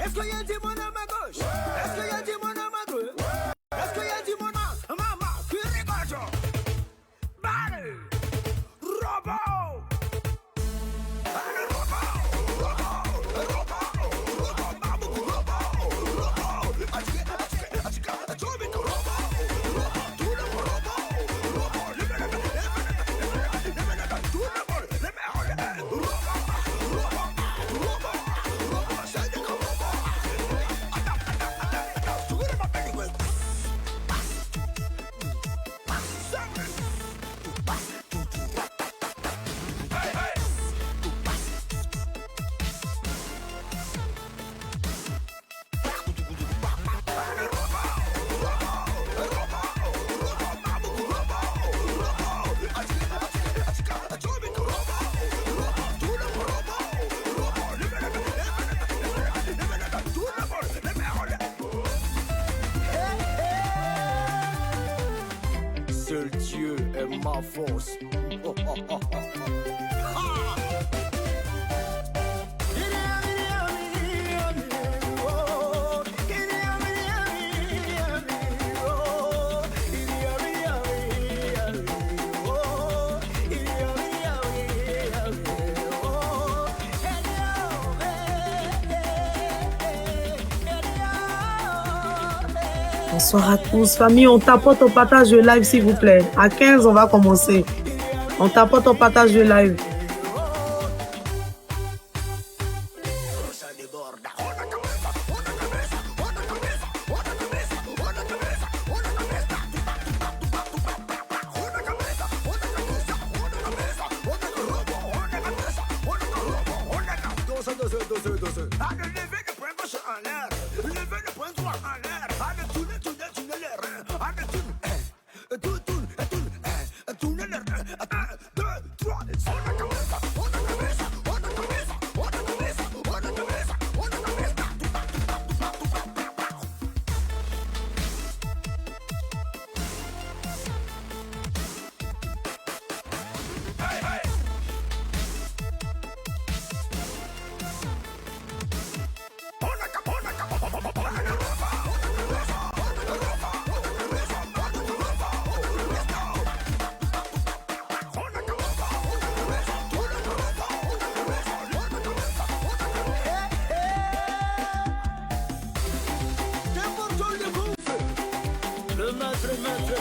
Est-ce qu'il y a du monde à ma gauche? Est-ce qu'il y a du monde à ma gauche? Est-ce qu'il y a du monde à maman? Qui regarde? Ballé! Robot! Allez, seul Dieu est ma force. Oh, oh, oh, oh. Ah! Bonsoir à tous. Famille, on tapote au partage de live, s'il vous plaît. À 15, on va commencer. On tapote au partage de live.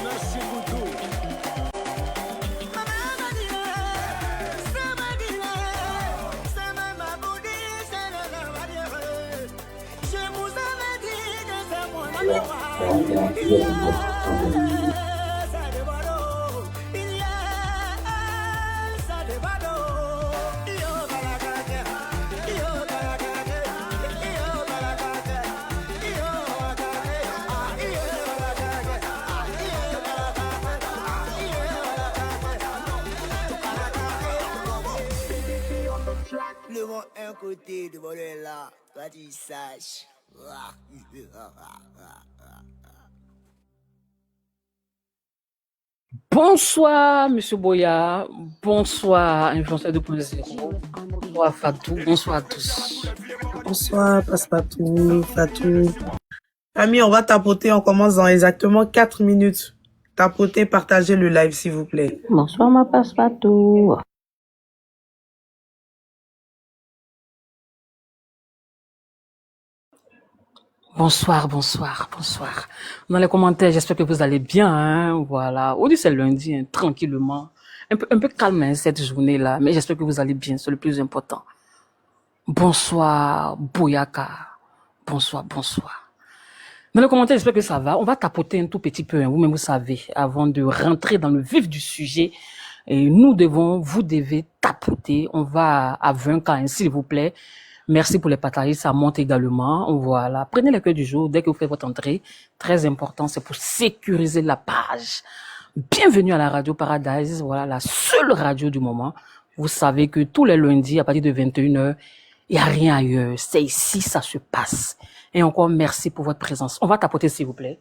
Merci beaucoup. Le vent un côté, de voler là, toi tu saches. Bonsoir, Monsieur Boya. Bonsoir, influenceur de poésie. Bonsoir, Fatou. Bonsoir à tous. Bonsoir, Passepartout, Fatou. Famille, on va tapoter. On commence dans exactement 4 minutes. Tapoter, partagez le live, s'il vous plaît. Bonsoir, ma Passepartout. Bonsoir. Dans les commentaires, j'espère que vous allez bien, hein, voilà. Aujourd'hui, c'est lundi, hein, tranquillement. Un peu calme, hein, cette journée-là, mais j'espère que vous allez bien, c'est le plus important. Bonsoir, Boyaka. Bonsoir. Dans les commentaires, j'espère que ça va. On va tapoter un tout petit peu, hein, vous-même, vous savez, avant de rentrer dans le vif du sujet. Et vous devez tapoter. On va à 20 ans, s'il vous plaît. Merci pour les partager, ça monte également. Voilà. Prenez les cœurs du jour dès que vous faites votre entrée. Très important, c'est pour sécuriser la page. Bienvenue à la Radio Paradise. Voilà, la seule radio du moment. Vous savez que tous les lundis, à partir de 21h, il n'y a rien ailleurs. C'est ici, ça se passe. Et encore, merci pour votre présence. On va tapoter, s'il vous plaît.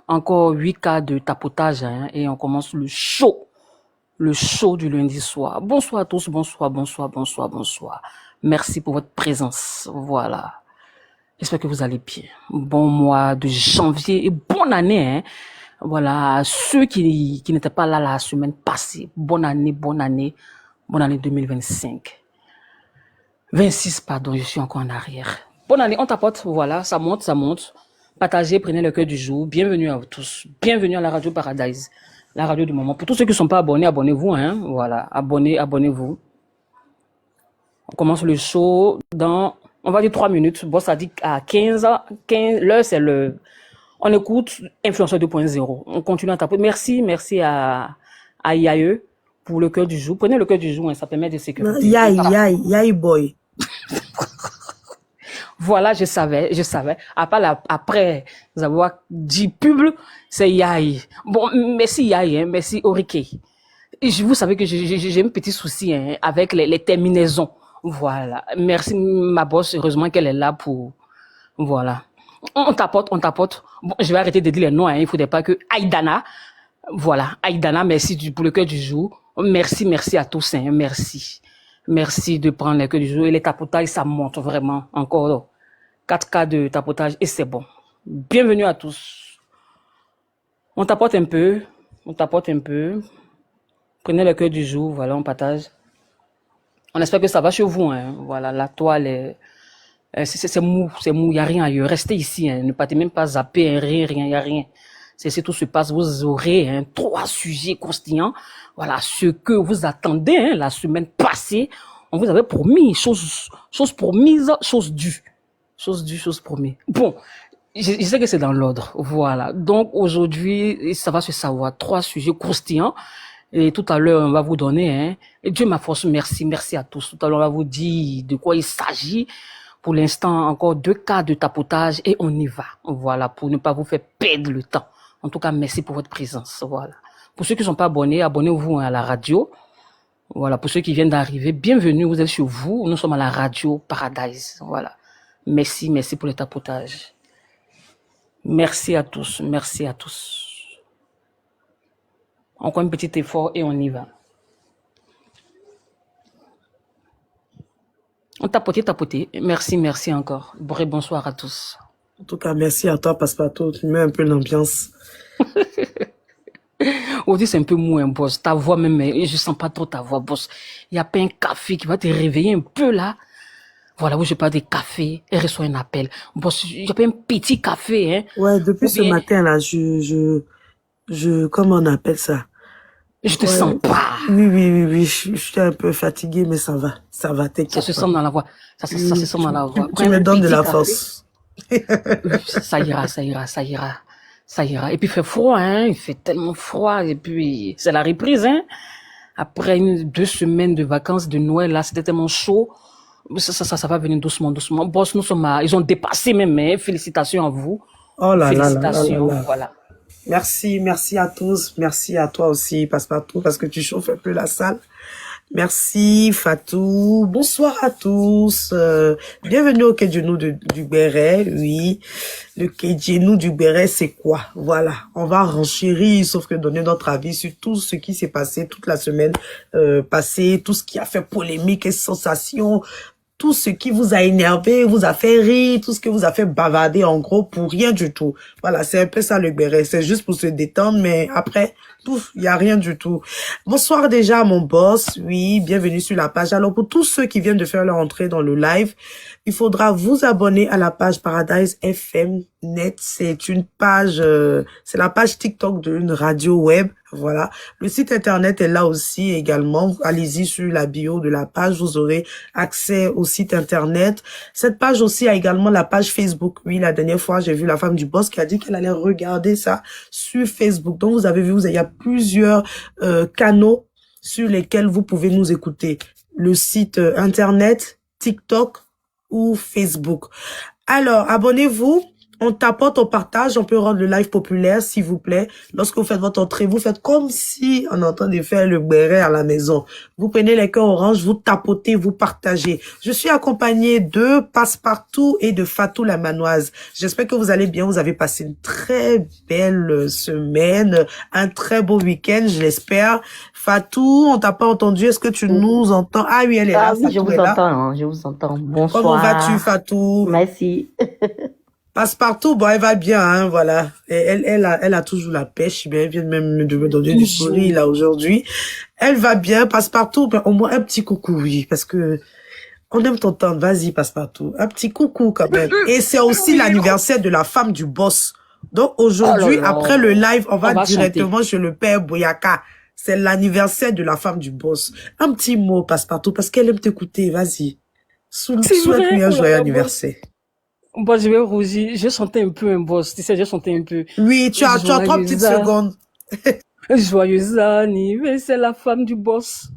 Encore 8 cas de tapotage, hein, et on commence le show du lundi soir. Bonsoir à tous, bonsoir. Merci pour votre présence. Voilà. J'espère que vous allez bien. Bon mois de janvier et bonne année. Hein. Voilà, ceux qui n'étaient pas là la semaine passée, bonne année 2025. 26, pardon, je suis encore en arrière. Bonne année, on tapote, voilà, ça monte, ça monte. Partagez, prenez le cœur du jour. Bienvenue à vous tous. Bienvenue à la Radio Paradise, la radio du moment. Pour tous ceux qui ne sont pas abonnés, abonnez-vous. Hein. Voilà, abonnez-vous. On commence le show dans, on va dire 3 minutes. Bon, ça dit à 15, l'heure, c'est le... On écoute Influenceur 2.0. On continue à taper. Merci à Yaye pour le cœur du jour. Prenez le cœur du jour, hein, ça permet de sécuriser. Yaye boy. Voilà, je savais. Après avoir dit pub, c'est Yaye. Bon, merci Yaye, hein, merci Orike. Vous savez que j'ai un petit souci hein, avec les terminaisons. Voilà. Merci ma boss, heureusement qu'elle est là pour... Voilà. On tapote. Bon, je vais arrêter de dire les noms, hein. Il ne faudrait pas que Aïdana. Voilà. Aïdana, merci pour le cœur du jour. Merci à tous, hein. Merci de prendre le cœur du jour. Et les tapotages, ça monte vraiment. Encore 4 cas de tapotage et c'est bon. Bienvenue à tous. On tapote un peu. Prenez le cœur du jour. Voilà, on partage. On espère que ça va chez vous, hein. Voilà, la toile est... C'est mou, il n'y a rien ailleurs. Restez ici, hein. Ne partez même pas zapper, hein. Rien, il n'y a rien. C'est tout se passe. Vous aurez hein, 3 sujets croustillants. Voilà, ce que vous attendez hein, la semaine passée. On vous avait promis, chose promise, chose due. Chose promise. Bon, je sais que c'est dans l'ordre. Voilà. Donc aujourd'hui, ça va se savoir. 3 sujets croustillants. Et tout à l'heure, on va vous donner, hein. Et Dieu ma force, merci à tous. Tout à l'heure, on va vous dire de quoi il s'agit. Pour l'instant, encore 2 cas de tapotage et on y va. Voilà, pour ne pas vous faire perdre le temps. En tout cas, merci pour votre présence. Voilà. Pour ceux qui ne sont pas abonnés, abonnez-vous à la radio. Voilà, pour ceux qui viennent d'arriver, bienvenue, vous êtes chez vous. Nous sommes à la Radio Paradise. Voilà. Merci pour le tapotage. Merci à tous. Encore un petit effort et on y va. On tapoté. Merci encore. Bonsoir à tous. En tout cas, merci à toi, Passepartout. Tu mets un peu l'ambiance. Aujourd'hui, c'est un peu mou, hein, boss. Ta voix même, je sens pas trop ta voix, boss. Il n'y a pas un café qui va te réveiller un peu, là. Voilà, où je parle de café et reçois un appel. Boss, il n'y a pas un petit café, hein. Ouais, depuis ce matin, là, comment on appelle ça? Je te sens pas. Oui, je suis un peu fatiguée, mais ça va, t'inquiète. Ça se sent dans la voix. Ça se sent dans la voix. Tu me donnes de la force. Ça ira. Et puis il fait froid, hein. Il fait tellement froid. Et puis, c'est la reprise, hein. Après 2 semaines de vacances de Noël, là, c'était tellement chaud. Ça va venir doucement. Boss, ils ont dépassé même, hein. Félicitations à vous. Oh là là. Félicitations, voilà. Merci à tous. Merci à toi aussi, Passepartout, parce que tu chauffes un peu la salle. Merci, Fatou. Bonsoir à tous. Bienvenue au Kedjenou du Béret. Oui, le Kedjenou du Béret, c'est quoi? Voilà, on va renchérir, sauf que donner notre avis sur tout ce qui s'est passé toute la semaine passée, tout ce qui a fait polémique et sensation, tout ce qui vous a énervé, vous a fait rire, tout ce qui vous a fait bavarder, en gros, pour rien du tout. Voilà, c'est un peu ça le béret. C'est juste pour se détendre, mais après, il y a rien du tout. Bonsoir déjà, mon boss. Oui, bienvenue sur la page. Alors, pour tous ceux qui viennent de faire leur entrée dans le live, il faudra vous abonner à la page Paradise FM Net. C'est une page, c'est la page TikTok d'une radio web. Voilà. Le site internet est là aussi également. Allez-y sur la bio de la page. Vous aurez accès au site internet. Cette page aussi a également la page Facebook. Oui, la dernière fois, j'ai vu la femme du boss qui a dit qu'elle allait regarder ça sur Facebook. Donc, vous avez vu, il y a plusieurs canaux sur lesquels vous pouvez nous écouter. Le site internet, TikTok ou Facebook. Alors, abonnez-vous. On tapote, on partage, on peut rendre le live populaire, s'il vous plaît. Lorsque vous faites votre entrée, vous faites comme si on est en train de faire le béret à la maison. Vous prenez les cœurs orange, vous tapotez, vous partagez. Je suis accompagnée de Passepartout et de Fatou la Manoise. J'espère que vous allez bien. Vous avez passé une très belle semaine, un très beau week-end, je l'espère. Fatou, on t'a pas entendu. Est-ce que tu nous entends? Ah oui, elle est là. Ah oui, je Fatou vous est là. entends, hein, je vous entends. Comment Bonsoir. vas-tu, Fatou? Merci. Passepartout, bon, elle va bien, hein, voilà. Et elle a toujours la pêche, bien, elle vient même de me donner du sourire, là, aujourd'hui. Elle va bien, Passepartout, ben, au moins un petit coucou, oui, parce que on aime t'entendre, vas-y, Passepartout. Un petit coucou, quand même. Et c'est aussi l'anniversaire de la femme du boss. Donc, aujourd'hui, Oh là là. après le live, on va On va directement chez le père Boyaka. C'est l'anniversaire de la femme du boss. Un petit mot, Passepartout, parce qu'elle aime t'écouter, vas-y. C'est vrai, Souhaite-lui un oh là joyeux là, anniversaire. Moi, je vais rougir. Je chantais un peu un boss. Tu sais, je chantais un peu. Oui, tu as 3 Joyeux petites a- secondes. Joyeux anniversaire, la femme du boss.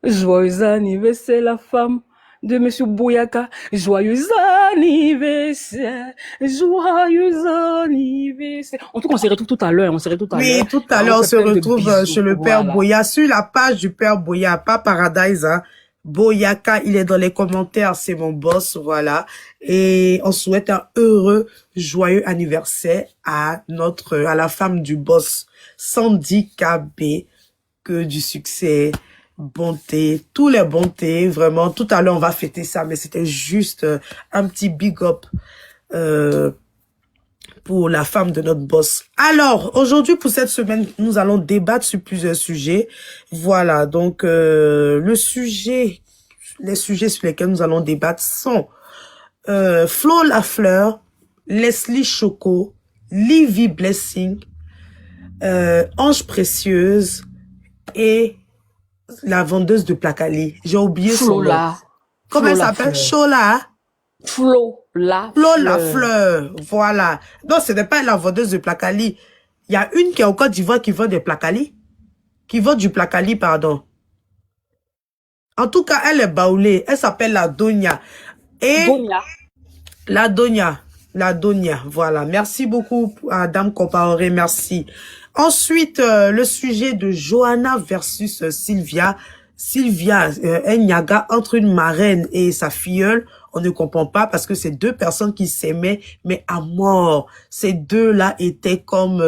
Joyeux anniversaire, la femme de Monsieur Boyaka. Joyeux anniversaire. Joyeux anniversaire. En tout cas, on se retrouve tout à l'heure. On se retrouve tout à Oui, l'heure. tout à On l'heure, on fait se plein de retrouve bisous. chez le père Voilà. Boya, sur la page du père Boya, pas Paradise, hein. Boyaka, il est dans les commentaires, c'est mon boss, voilà. Et on souhaite un heureux, joyeux anniversaire à la femme du boss, Sandy KB, que du succès, bonté, tous les bontés, vraiment. Tout à l'heure, on va fêter ça, mais c'était juste un petit big up, pour la femme de notre boss. Alors, aujourd'hui, pour cette semaine, nous allons débattre sur plusieurs sujets. Voilà, donc les sujets sur lesquels nous allons débattre sont Flo Lafleur, Leslie Choco, Livy Blessing, Ange Précieuse et la vendeuse de Placali. J'ai oublié son nom. Flola. Comment elle s'appelle? Chola. Flo la Flo fleur. Lafleur, voilà. Non, ce n'est pas la vendeuse de Placali. Il y a une qui est en Côte d'Ivoire qui vend des Placali. Qui vend du Placali, pardon. En tout cas, elle est baoulée. Elle s'appelle la Donia. Et Donia. la Donia, voilà. Merci beaucoup à Dame Compaoré, merci. Ensuite, le sujet de Johanna versus Sylvia. Sylvia, Nyaga, entre une marraine et sa filleule, on ne comprend pas parce que c'est deux personnes qui s'aimaient, mais à mort. Ces deux-là étaient comme,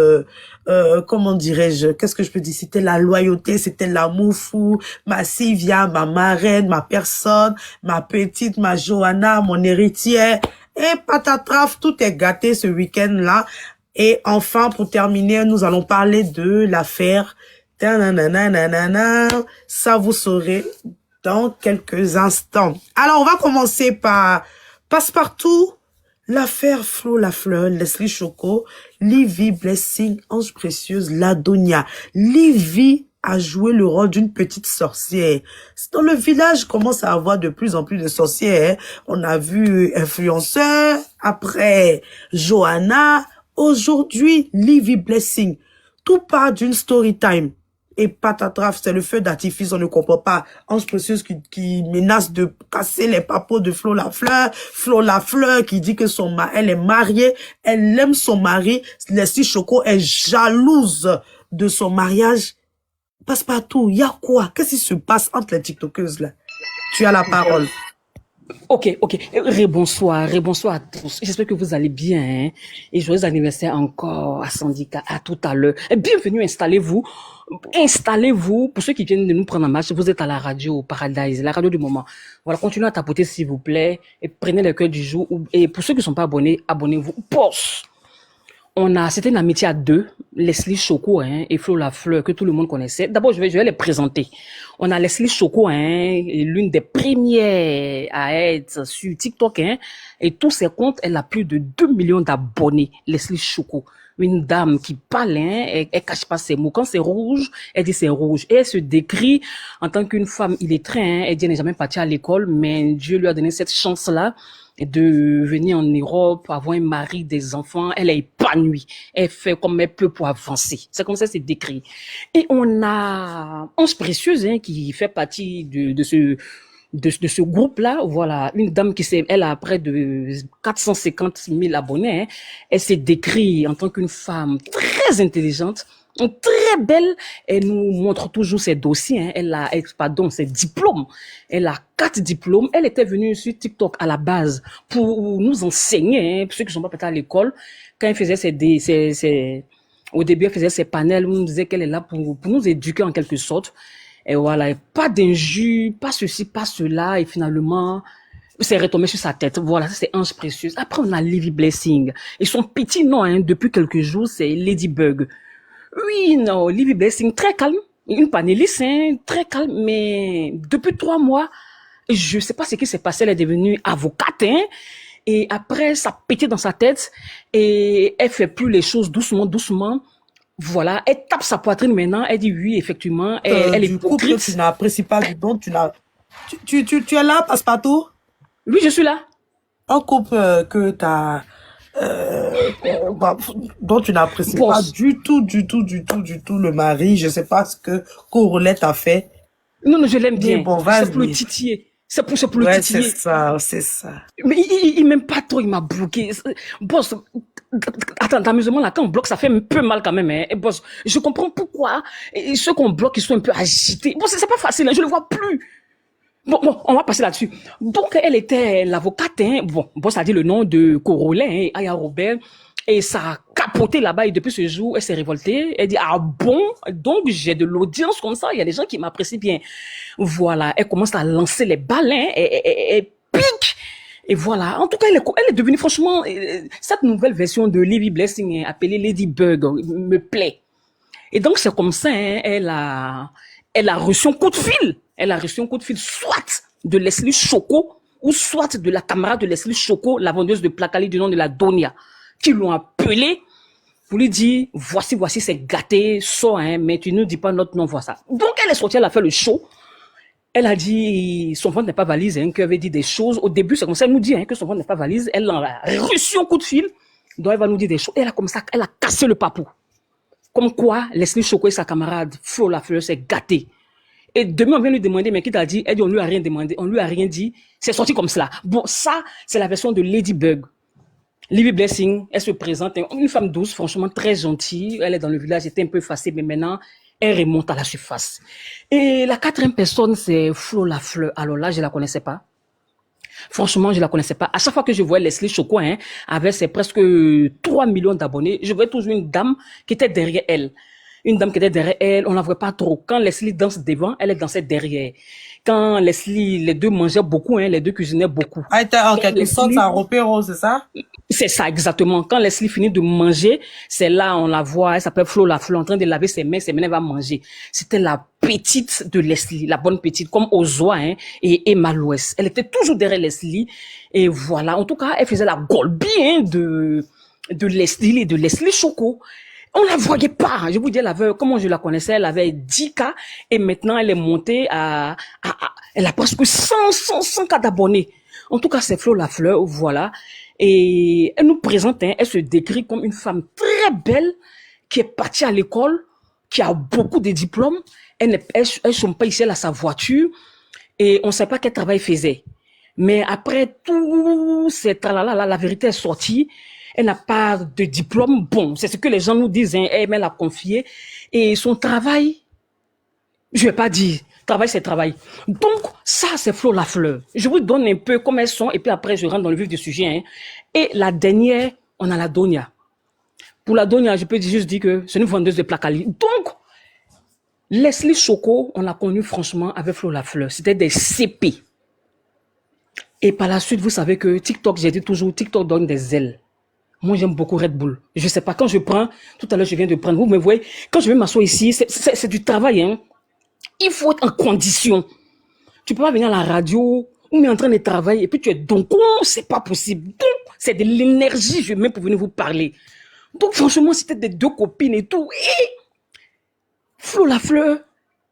comment dirais-je, qu'est-ce que je peux dire? C'était la loyauté, c'était l'amour fou. Ma Sylvia, ma marraine, ma personne, ma petite, ma Johanna, mon héritière. Et patatraf, tout est gâté ce week-end-là. Et enfin, pour terminer, nous allons parler de l'affaire. Ta-na-na-na-na-na. Ça, vous saurez dans quelques instants. Alors, on va commencer par Passepartout, l'affaire Flo Lafleur, Leslie Choco, Livy Blessing, Ange Précieuse, Ladonia. Livy a joué le rôle d'une petite sorcière. Dans le village, commence à avoir de plus en plus de sorcières. Hein. On a vu influenceur, après Johanna, aujourd'hui Livy Blessing. Tout part d'une story time. Et patatraf, c'est le feu d'artifice, on ne comprend pas. Ange Précieuse qui menace de casser les papeaux de Flo Lafleur. Flo Lafleur qui dit que elle est mariée, elle aime son mari. Leslie Choco est jalouse de son mariage. Passepartout, il y a quoi? Qu'est-ce qui se passe entre les TikTokeuses là? Tu as la parole. Ok. Rebonsoir à tous. J'espère que vous allez bien. Hein? Et joyeux anniversaire encore à Syndicat, à tout à l'heure. Et bienvenue, installez-vous. Pour ceux qui viennent de nous prendre en marche, vous êtes à la radio Paradise, la radio du moment. Voilà, continuez à tapoter s'il vous plaît. Et prenez le cœur du jour. Et pour ceux qui ne sont pas abonnés, abonnez-vous. Poste. C'était une amitié à deux, Leslie Choco hein, et Flo Lafleur, que tout le monde connaissait. D'abord, je vais les présenter. On a Leslie Choco, hein, l'une des premières à être sur TikTok, hein, et tous ses comptes, elle a plus de 2 millions d'abonnés. Leslie Choco, une dame qui parle, hein, elle cache pas ses mots. Quand c'est rouge, elle dit c'est rouge. Et elle se décrit en tant qu'une femme illettrée, hein. Elle dit elle n'est jamais partie à l'école, mais Dieu lui a donné cette chance-là de venir en Europe, avoir un mari, des enfants. Elle est épanouie. Elle fait comme elle peut pour avancer. C'est comme ça c'est décrit. Et on a Ange Précieuse, hein, qui fait partie de ce de ce groupe-là. Voilà, une dame elle a près de 450 000 abonnés. Hein. Elle s'est décrite en tant qu'une femme très intelligente, très belle. Elle nous montre toujours ses dossiers. Hein. Ses diplômes. Elle a 4 diplômes. Elle était venue sur TikTok à la base pour nous enseigner, hein, pour ceux qui sont pas peut-être à l'école. Quand elle faisait au début, elle faisait ses panels où on nous disait qu'elle est là pour nous éduquer en quelque sorte. Et voilà, pas d'injures, pas ceci, pas cela. Et finalement, c'est retombé sur sa tête. Voilà, ça c'est Ange Précieuse. Après, on a Livy Blessing. Et son petit nom, hein, depuis quelques jours, c'est Ladybug. Oui, non, Livy Blessing, très calme. Une panéliste, hein, très calme. Mais depuis 3 mois, je sais pas ce qui s'est passé. Elle est devenue avocate, hein. Et après, ça pétait dans sa tête. Et elle fait plus les choses doucement, doucement. Voilà, elle tape sa poitrine maintenant, elle dit oui, effectivement, elle est Du couple, hypocrite. tu n'apprécies pas du don, tu es là, Passepartout? Oui, je suis là. Un couple que t'as, dont tu n'apprécies pas Boss. du tout le mari, je sais pas ce que Corolette a fait. Non, je l'aime Mais bien. bon, C'est pour le vas-y. titiller. C'est pour le Ouais, titiller. c'est ça. Mais il m'aime pas trop, il m'a bloqué. Boss, attends, d'amusement là, quand on bloque, ça fait un peu mal quand même. Hein. Et boss, je comprends pourquoi. Et ceux qu'on bloque, ils sont un peu agités. Bon, c'est pas facile, hein, je le vois plus. Bon, on va passer là-dessus. Donc, elle était l'avocate, hein. Bon, ça dit le nom de Corolla, hein, Aya Robert. Et ça a capoté là-bas. Et depuis ce jour, elle s'est révoltée. Elle dit, ah bon? Donc, j'ai de l'audience comme ça. Il y a des gens qui m'apprécient bien. Voilà. Elle commence à lancer les balles, hein. Elle pique. Et voilà. En tout cas, elle est devenue, franchement, cette nouvelle version de Livy Blessing, hein, appelée Ladybug, me plaît. Et donc, c'est comme ça, hein, elle a reçu un coup de fil. Elle a reçu un coup de fil, soit de Leslie Choco, ou soit de la camarade de Leslie Choco, la vendeuse de placali du nom de la Donia, qui l'ont appelé pour lui dire, voici, c'est gâté, sors, hein, mais tu ne dis pas notre nom, voilà ça. Donc, elle est sortie, elle a fait le show. Elle a dit, son ventre n'est pas valise, hein, qu'elle avait dit des choses. Au début, c'est comme ça, elle nous dit, hein, que son ventre n'est pas valise. Elle a reçu un coup de fil. Donc, elle va nous dire des choses. Et elle a comme ça, elle a cassé le papou. Comme quoi, Leslie Choco et sa camarade, Flo Lafleur, s'est gâté. Et demain, on vient lui demander, mais qui t'a dit? Elle dit, on lui a rien demandé, on lui a rien dit. C'est sorti comme cela. Bon, ça, c'est la version de Ladybug. Livy Blessing, elle se présente, une femme douce, franchement très gentille. Elle est dans le village, elle était un peu effacée, mais maintenant, elle remonte à la surface. Et la 4e personne, c'est Flo Lafleur. Alors là, je la connaissais pas. Franchement, je la connaissais pas. À chaque fois que je voyais Leslie Choco, hein, avec ses presque 3 millions d'abonnés, je voyais toujours une dame qui était derrière elle. Une dame qui était derrière elle, on la voit pas trop. Quand Leslie danse devant, elle dansait derrière. Quand Leslie, les deux mangeaient beaucoup, hein, les deux cuisinaient beaucoup. Ah, en quelque sorte, Leslie, ça a repéré, c'est ça? c'est ça, exactement. Quand Leslie finit de manger, c'est là, on la voit, elle s'appelle Flo Lafleur, en train de laver ses mains, elle va manger. C'était la petite de Leslie, la bonne petite, comme Ozoa, hein, et Emma Louès. Elle était toujours derrière Leslie. Et voilà. En tout cas, elle faisait la golby, hein, de Leslie et de Leslie Choco. On la voyait pas. Je vous dis, comment je la connaissais, elle avait 10K et maintenant elle est montée elle a presque 100 cas d'abonnés. En tout cas, c'est Flo Lafleur, voilà. Et elle nous présente, hein, elle se décrit comme une femme très belle qui est partie à l'école, qui a beaucoup de diplômes. Elle sont pas ici, elle a sa voiture et on ne sait pas quel travail elle faisait. Mais après tout ces tralala, la vérité est sortie. Elle n'a pas de diplôme. Bon, c'est ce que les gens nous disent, hein. Elle l'a confié. Et son travail, je vais pas dire, travail c'est travail. Donc, ça c'est Flo Lafleur. Je vous donne un peu comme elles sont et puis après je rentre dans le vif du sujet, hein. Et la dernière, on a la Donia. Pour la Donia, je peux juste dire que c'est une vendeuse de placali. Donc, Leslie Choco, on l'a connue franchement avec Flo Lafleur. C'était des CP. Et par la suite, vous savez que TikTok, j'ai dit toujours, TikTok donne des ailes. Moi, j'aime beaucoup Red Bull. Je sais pas, quand je prends, tout à l'heure, je viens de prendre, vous me voyez, quand je vais m'asseoir ici, c'est du travail, hein. Il faut être en condition. Tu peux pas venir à la radio, ou en train de travailler, et puis tu es donc, c'est pas possible. Donc, c'est de l'énergie, je mets pour venir vous parler. Donc, franchement, c'était des 2 copines et tout. Et Flo Lafleur,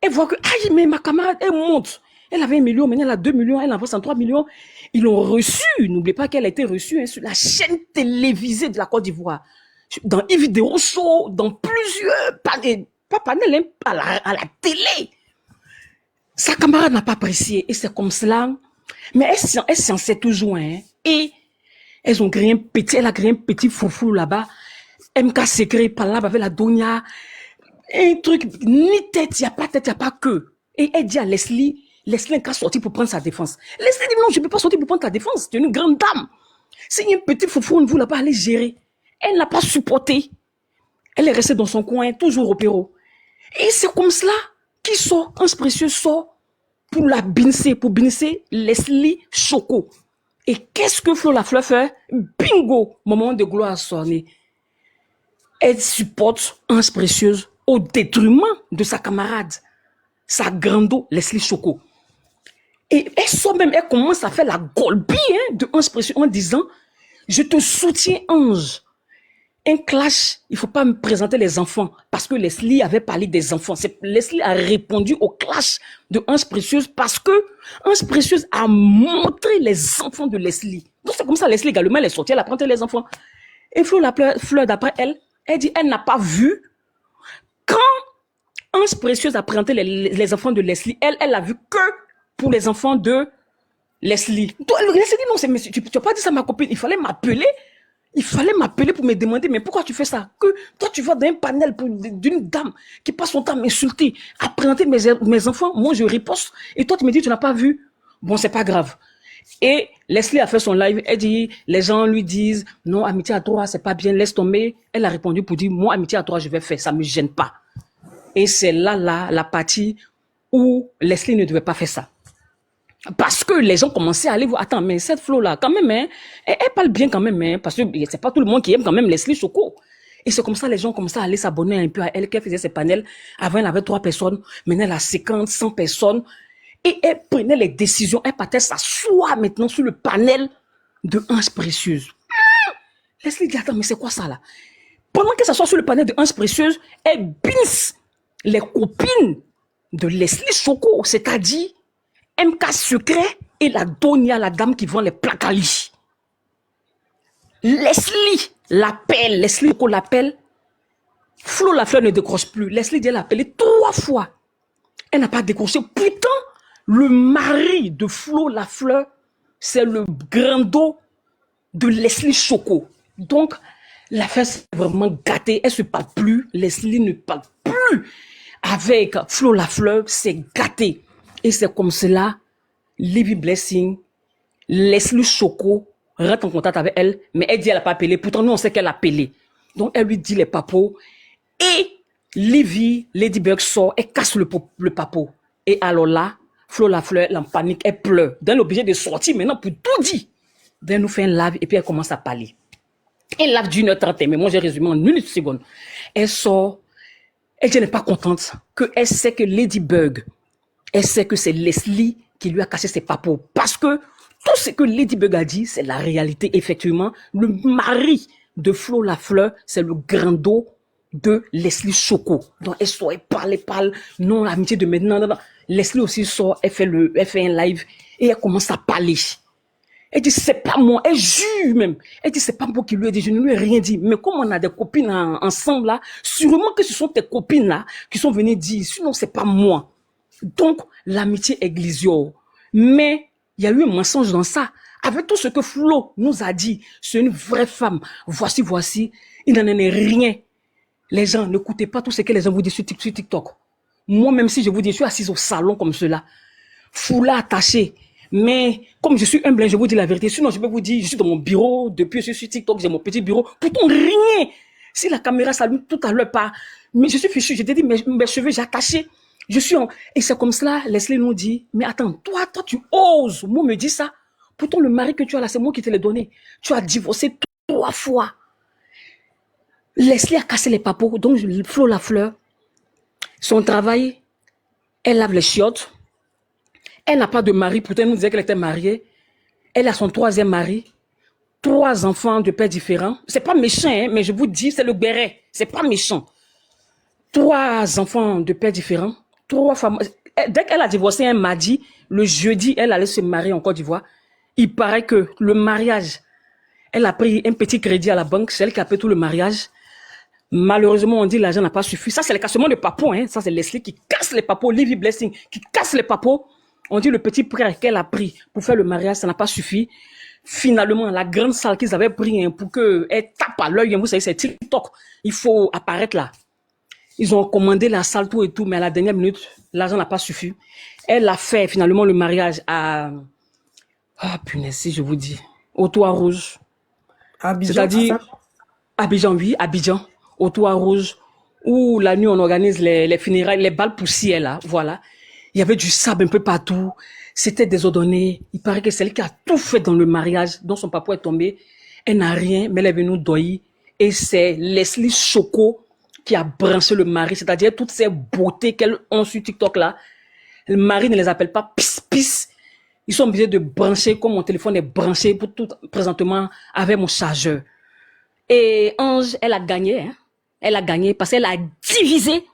elle voit que, aïe, mais ma camarade, elle monte. Elle avait 1 million, maintenant elle a 2 millions, elle avance en 3 millions. Ils l'ont reçue, n'oubliez pas qu'elle a été reçue, hein, sur la chaîne télévisée de la Côte d'Ivoire. Dans une vidéo show, dans plusieurs, pas panels, hein, à la télé. Sa camarade n'a pas apprécié. Et c'est comme cela. Mais elle s'en sait toujours. Hein. Et elles ont créé elle a créé un petit foufou là-bas. MK secret, par là, avec la Donia. Un truc, ni tête, il n'y a pas tête, il n'y a pas queue. Et elle dit à Leslie n'a qu'à sortir pour prendre sa défense. Leslie dit non, je ne peux pas sortir pour prendre ta défense. Tu es une grande dame. C'est un petit foufou, vous là-bas, allez gérer. Elle n'a pas supporté. Elle est restée dans son coin, toujours au Pérou. Et c'est comme cela qu'il sort, Ange Précieux sort pour la bincer, Leslie Choco. Et qu'est-ce que Flo Lafleur fait? Bingo! Moment de gloire sonné. Elle supporte Ange Précieuse au détriment de sa camarade, sa grando Leslie Choco. Et elle sort même, elle commence à faire la golbie de Ange Précieux en disant « Je te soutiens, Ange ». Un clash, il ne faut pas me présenter les enfants parce que Leslie avait parlé des enfants. Leslie a répondu au clash de Ange Précieuse parce que Ange Précieuse a montré les enfants de Leslie. Donc c'est comme ça Leslie également elle est sortie, elle a présenté les enfants. Et Fleur d'après elle dit elle n'a pas vu quand Ange Précieuse a présenté les enfants de Leslie. Elle a vu que pour les enfants de Leslie. Donc, Leslie dit non, tu n'as pas dit ça à ma copine, il fallait m'appeler. Il fallait m'appeler pour me demander, mais pourquoi tu fais ça? Que toi, tu vas dans un panel d'une dame qui passe son temps à m'insulter, à présenter mes enfants. Moi, je riposte. Et toi, tu me dis, tu n'as pas vu. Bon, c'est pas grave. Et Leslie a fait son live. Elle dit, les gens lui disent, non, amitié à toi, c'est pas bien, laisse tomber. Elle a répondu pour dire, moi, amitié à toi, je vais faire, ça me gêne pas. Et c'est là, la partie où Leslie ne devait pas faire ça. Parce que les gens commençaient à aller voir, attends, mais cette Flo-là, quand même, hein, elle parle bien quand même, hein, parce que c'est pas tout le monde qui aime quand même Leslie Choco. Et c'est comme ça, les gens commençaient à aller s'abonner un peu à elle, qu'elle faisait ses panels. Avant, elle avait 3 personnes, maintenant, elle a 50, 100 personnes. Et elle prenait les décisions, elle partait s'asseoir maintenant sur le panel de Ange Précieuse. Leslie dit, attends, mais c'est quoi ça, là? Pendant qu'elle s'assoit sur le panel de Ange Précieuse, elle bince les copines de Leslie Choco, c'est-à-dire MK Secret et la Donia, la dame qui vend les placalis. Leslie l'appelle, Leslie l'appelle. Flo Lafleur ne décroche plus. Leslie dit elle l'a appelé 3 fois. Elle n'a pas décroché. Pourtant, le mari de Flo Lafleur, c'est le grando de Leslie Choco. Donc, l'affaire s'est vraiment gâtée. Elle ne se parle plus. Leslie ne parle plus avec Flo Lafleur. C'est gâté. Et c'est comme cela, Livy Blessing, Leslie Choco rentre en contact avec elle, mais elle dit qu'elle n'a pas appelé. Pourtant, nous, on sait qu'elle a appelé. Donc, elle lui dit les papos. Et Ladybug sort, elle casse le papo. Et alors là, Flo Lafleur, elle en panique, elle pleure. Donc, elle est obligée de sortir maintenant pour tout dire. Donc, elle nous fait un live et puis elle commence à parler. Un live d'1h30, mais moi, j'ai résumé en 1 seconde. Elle sort, elle n'est pas contente, qu'elle sait que Ladybug, elle sait que c'est Leslie qui lui a cassé ses papos. Parce que tout ce que Ladybug a dit, c'est la réalité. Effectivement, le mari de Flo Lafleur, c'est le grando de Leslie Choco. Donc, elle sort, elle parle. Non, l'amitié de maintenant. Non. Leslie aussi sort, elle fait un live et elle commence à parler. Elle dit, c'est pas moi. Elle jure même. Elle dit, c'est pas moi qui lui ai dit. Je ne lui ai rien dit. Mais comme on a des copines ensemble là, sûrement que ce sont tes copines là qui sont venues dire. Sinon, c'est pas moi. Donc, l'amitié est glissio. Mais, il y a eu un mensonge dans ça. Avec tout ce que Flo nous a dit, c'est une vraie femme. Voici, il n'en est rien. Les gens, n'écoutez pas tout ce que les gens vous disent sur TikTok. Moi, même si je vous dis, je suis assise au salon comme cela, foulard attaché. Mais, comme je suis humble, je vous dis la vérité. Sinon, je peux vous dire, je suis dans mon bureau, depuis je suis sur TikTok, j'ai mon petit bureau. Pourtant, rien. Si la caméra s'allume tout à l'heure, pas. Mais je suis fichu, je t'ai dit, mes cheveux, j'ai attaché. Et c'est comme cela, Leslie nous dit, mais attends, toi, tu oses, moi, me dis ça. Pourtant, le mari que tu as là, c'est moi qui te l'ai donné. Tu as divorcé 3 fois. Leslie a cassé les papos, donc Flo Lafleur, son travail, elle lave les chiottes. Elle n'a pas de mari, pourtant elle nous disait qu'elle était mariée. Elle a son 3e mari, 3 enfants de pères différents. C'est pas méchant, hein, mais je vous dis, c'est le béret. C'est pas méchant. 3 enfants de pères différents. 3 femmes. Dès qu'elle a divorcé un mardi, le jeudi, elle allait se marier en Côte d'Ivoire. Il paraît que le mariage, elle a pris un petit crédit à la banque, c'est elle qui a payé tout le mariage. Malheureusement, on dit l'argent n'a pas suffi. Ça, c'est le cassement de papo. Hein. Ça, c'est Leslie qui casse les papos. Livy Blessing qui casse les papos. On dit le petit prêt qu'elle a pris pour faire le mariage, ça n'a pas suffi. Finalement, la grande salle qu'ils avaient pris hein, pour qu'elle tape à l'œil, vous savez, c'est TikTok. Il faut apparaître là. Ils ont commandé la salle, tout et tout, mais à la dernière minute, l'argent n'a pas suffi. Elle a fait finalement le mariage à... Ah, punaise, si je vous dis. Au Toit Rouge. Abidjan, C'est-à-dire, Abidjan, oui, Abidjan. Au Toit Rouge, où la nuit, on organise les funérailles, les balles poussières, là, voilà. Il y avait du sable un peu partout. C'était désordonné. Il paraît que c'est elle qui a tout fait dans le mariage, dont son papa est tombé. Elle n'a rien, mais elle est venue d'Oyi. Et c'est Leslie Choco qui a branché le mari, c'est-à-dire toutes ces beautés qu'elles ont sur TikTok là. Le mari ne les appelle pas pis. Ils sont obligés de brancher comme mon téléphone est branché pour tout présentement avec mon chargeur. Et Ange, elle a gagné, hein. Elle a gagné parce qu'elle a divisé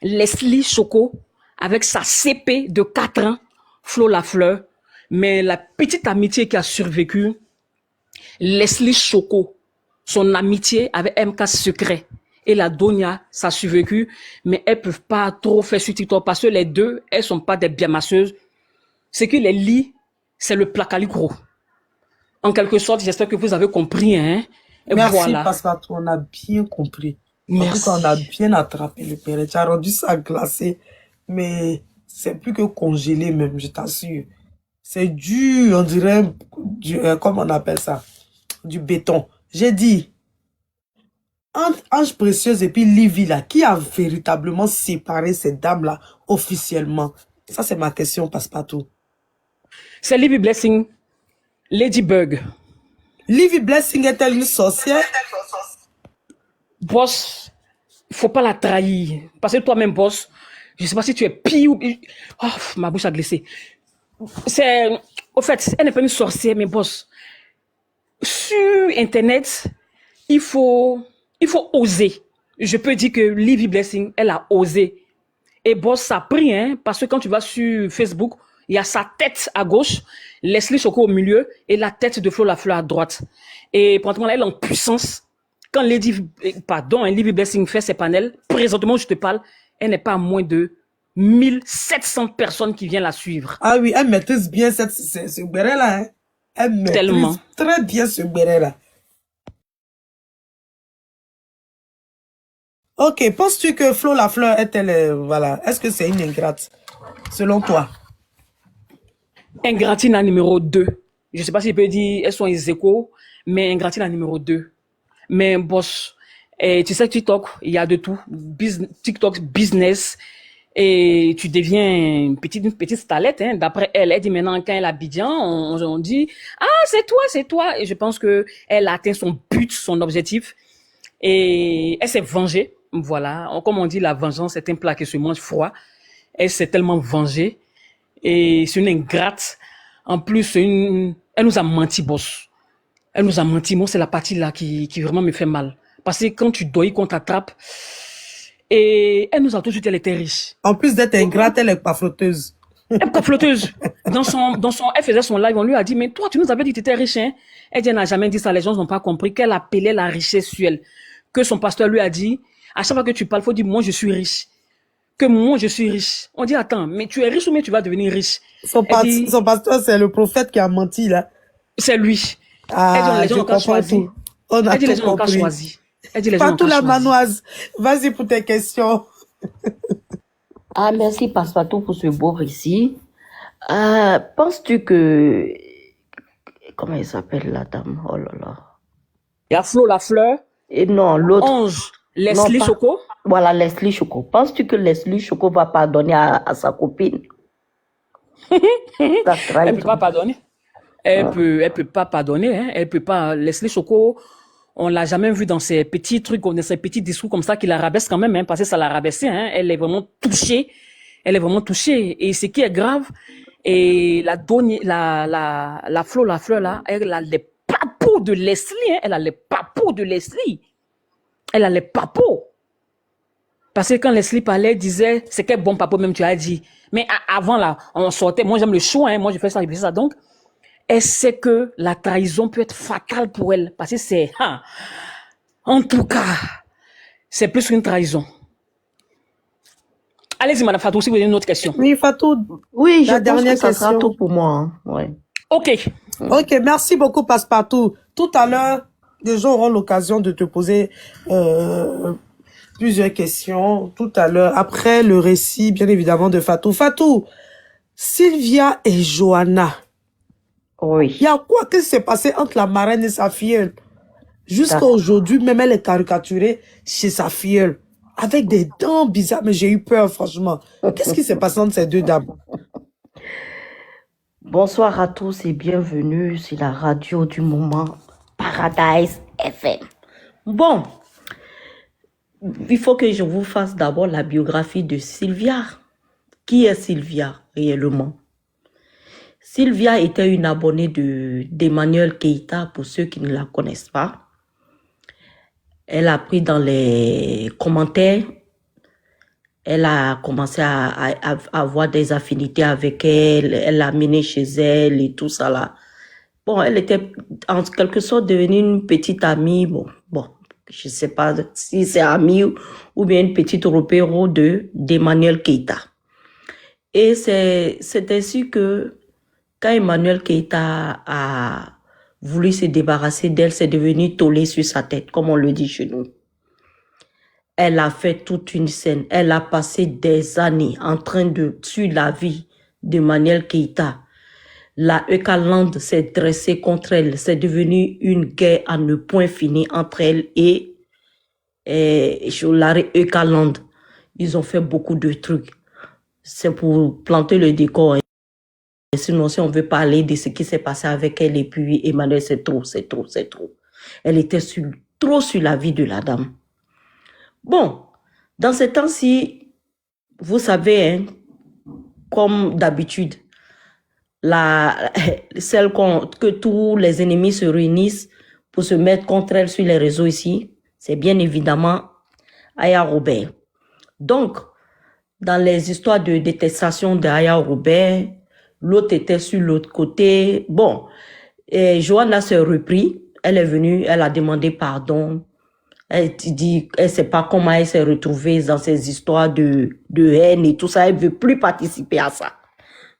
Leslie Choco avec sa CP de 4 ans, Flo Lafleur. Mais la petite amitié qui a survécu, Leslie Choco, son amitié avec MK Secret et la Donia, ça a survécu, mais elles peuvent pas trop faire sur TikTok parce que les deux, elles sont pas des bien masseuses. Ce qui les lie, c'est le placalicro. En quelque sorte, j'espère que vous avez compris, hein. Et merci, voilà. Passepartout, on a bien compris. Merci. En tout cas, on a bien attrapé le père. Tu as rendu ça glacé, mais c'est plus que congelé même, je t'assure. C'est du, on dirait, comment on appelle ça? Du béton. J'ai dit, entre Ange Précieuse et puis Livy là, qui a véritablement séparé ces dames-là officiellement? Ça, c'est ma question, Passepartout. C'est Livy Blessing, Ladybug. Livy Blessing est-elle une sorcière? Boss, il faut pas la trahir. Parce que toi-même, boss, je sais pas si tu es pire ou... Oh, ma bouche a glissé. C'est... Au fait, elle n'est pas une sorcière, mais boss, sur Internet, il faut oser. Je peux dire que Livy Blessing, elle a osé. Et boss, ça a pris, hein, parce que quand tu vas sur Facebook, il y a sa tête à gauche, Leslie Choco au milieu et la tête de Flo Lafleur à droite. Et pratiquement là, elle est en puissance. Quand Livy Blessing fait ses panels, présentement, je te parle, elle n'est pas à moins de 1700 personnes qui viennent la suivre. Ah oui, elle maîtrise bien ce béret-là. Hein. Elle maîtrise Tellement. très bien ce béret-là. Ok, penses-tu que Flo Lafleur est-elle, voilà, est-ce que c'est une ingrate, selon toi? Ingratina numéro 2. Je ne sais pas si je peux dire, elles sont ex aequo, mais Ingratina numéro 2. Mais boss, tu sais, TikTok, il y a de tout. TikTok business. Et tu deviens une petite starlette, hein. D'après elle, elle dit maintenant, quand elle est à Abidjan, on dit, ah, c'est toi. Et je pense que elle a atteint son but, son objectif. Et elle s'est vengée. Voilà. Comme on dit, la vengeance est un plat qui se mange froid. Elle s'est tellement vengée. Et c'est une ingrate. En plus, elle nous a menti, boss. Elle nous a menti. Moi, c'est la partie là qui vraiment me fait mal. Parce que quand tu dois, qu'on t'attrape. Et elle nous a tout de suite, elle était riche. En plus d'être ingrate, elle est pas flotteuse. Elle est pas flotteuse. Elle faisait son live, on lui a dit, mais toi, tu nous avais dit que tu étais riche, hein. Elle dit, elle n'a jamais dit ça. Les gens n'ont pas compris qu'elle appelait la richesse sur elle. Que son pasteur lui a dit, à chaque fois que tu parles, il faut dire, moi, je suis riche. Que moi, je suis riche. On dit, attends, mais tu es riche ou mais tu vas devenir riche? Son pasteur, c'est le prophète qui a menti, là. C'est lui. Ah, elle dit, les gens n'ont qu'à choisir. On a Elle dit, les tout gens n'ont qu'à compris. choisir. Elle dit, les gens n'ont Partout qu'à la choisir. manoise. Vas-y pour tes questions. Ah, merci Passepartout pour ce beau récit. Penses-tu que... Comment elle s'appelle la dame? Oh là là. Il y a Flo Lafleur, Et non, l'autre. Ange, Leslie pas- Choco. Voilà, Leslie Choco. Penses-tu que Leslie Choco va pardonner à sa copine? Ta Elle trahison. peut pas pardonner. Elle peut pas pardonner, hein. Elle peut pas. Leslie Choco, on l'a jamais vu dans ces petits trucs, dans ces petits discours comme ça qui la rabaisse quand même, hein, parce que ça l'a rabaissé, hein. Elle est vraiment touchée. Elle est vraiment touchée. Et ce qui est grave, et la Flo Lafleur là, elle a les papous de Leslie, hein. Elle a les papous de Leslie. Elle a les papous. Parce que quand Leslie parlait, elle disait, c'est quel bon papa même tu as dit. Mais avant là, on sortait, moi j'aime le show, hein, moi je fais ça. Donc, elle sait que la trahison peut être fatale pour elle. Parce que c'est, en tout cas, c'est plus qu'une trahison. Allez-y, Madame Fatou, si vous avez une autre question. Oui, Fatou, Oui, je la pense dernière que ça sera question. tout pour moi. Hein. Ouais. Ok. Ok, merci beaucoup, Passepartout. Tout à l'heure, les gens auront l'occasion de te poser plusieurs questions. Tout à l'heure, après le récit, bien évidemment, de Fatou. Fatou, Sylvia et Johanna, il Oui, y a quoi qui s'est passé entre la marraine et sa filleule? Jusqu'à d'accord. aujourd'hui, même elle est caricaturée chez sa filleule, avec des dents bizarres. Mais j'ai eu peur, franchement. Qu'est-ce qui s'est passé entre ces deux dames? Bonsoir à tous et bienvenue sur la radio du moment, Paradise FM. Bon, il faut que je vous fasse d'abord la biographie de Sylvia. Qui est Sylvia réellement? Sylvia était une abonnée d'Emmanuel Keïta, pour ceux qui ne la connaissent pas. Elle a pris dans les commentaires, elle a commencé à avoir des affinités avec elle, elle l'a amenée chez elle et tout ça là. Bon, elle était en quelque sorte devenue une petite amie, bon, je ne sais pas si c'est amie ou bien une petite repéro d'Emmanuel Keïta. Et c'est ainsi que quand Emmanuel Keïta a voulu se débarrasser d'elle, c'est devenu tollé sur sa tête, comme on le dit chez nous. Elle a fait toute une scène. Elle a passé des années en train de suivre la vie d'Emmanuel Keïta. La Eucaland s'est dressée contre elle. C'est devenu une guerre à ne point finir entre elle et la Eucaland. Ils ont fait beaucoup de trucs. C'est pour planter le décor. Sinon, si on veut parler de ce qui s'est passé avec elle et puis Emmanuel, c'est trop. Elle était trop sur la vie de la dame. Bon, dans ces temps-ci, vous savez, hein, comme d'habitude, celle que tous les ennemis se réunissent pour se mettre contre elle sur les réseaux ici, c'est bien évidemment Aya Robert. Donc, dans les histoires de détestation d'Aya Robert, l'autre était sur l'autre côté. Bon, et Johanna s'est repris. Elle est venue, elle a demandé pardon. Elle dit, elle sait pas comment elle s'est retrouvée dans ces histoires de haine et tout ça. Elle veut plus participer à ça.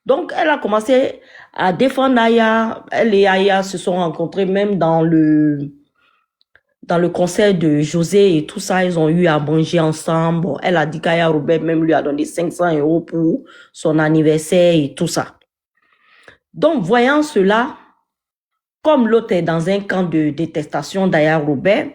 Donc, elle a commencé à défendre Aya. Elle et Aya se sont rencontrés même dans le concert de José et tout ça. Ils ont eu à manger ensemble. Bon, elle a dit qu'Aya Robert même lui a donné 500 € pour son anniversaire et tout ça. Donc, voyant cela, comme l'autre est dans un camp de détestation d'Aya Robert,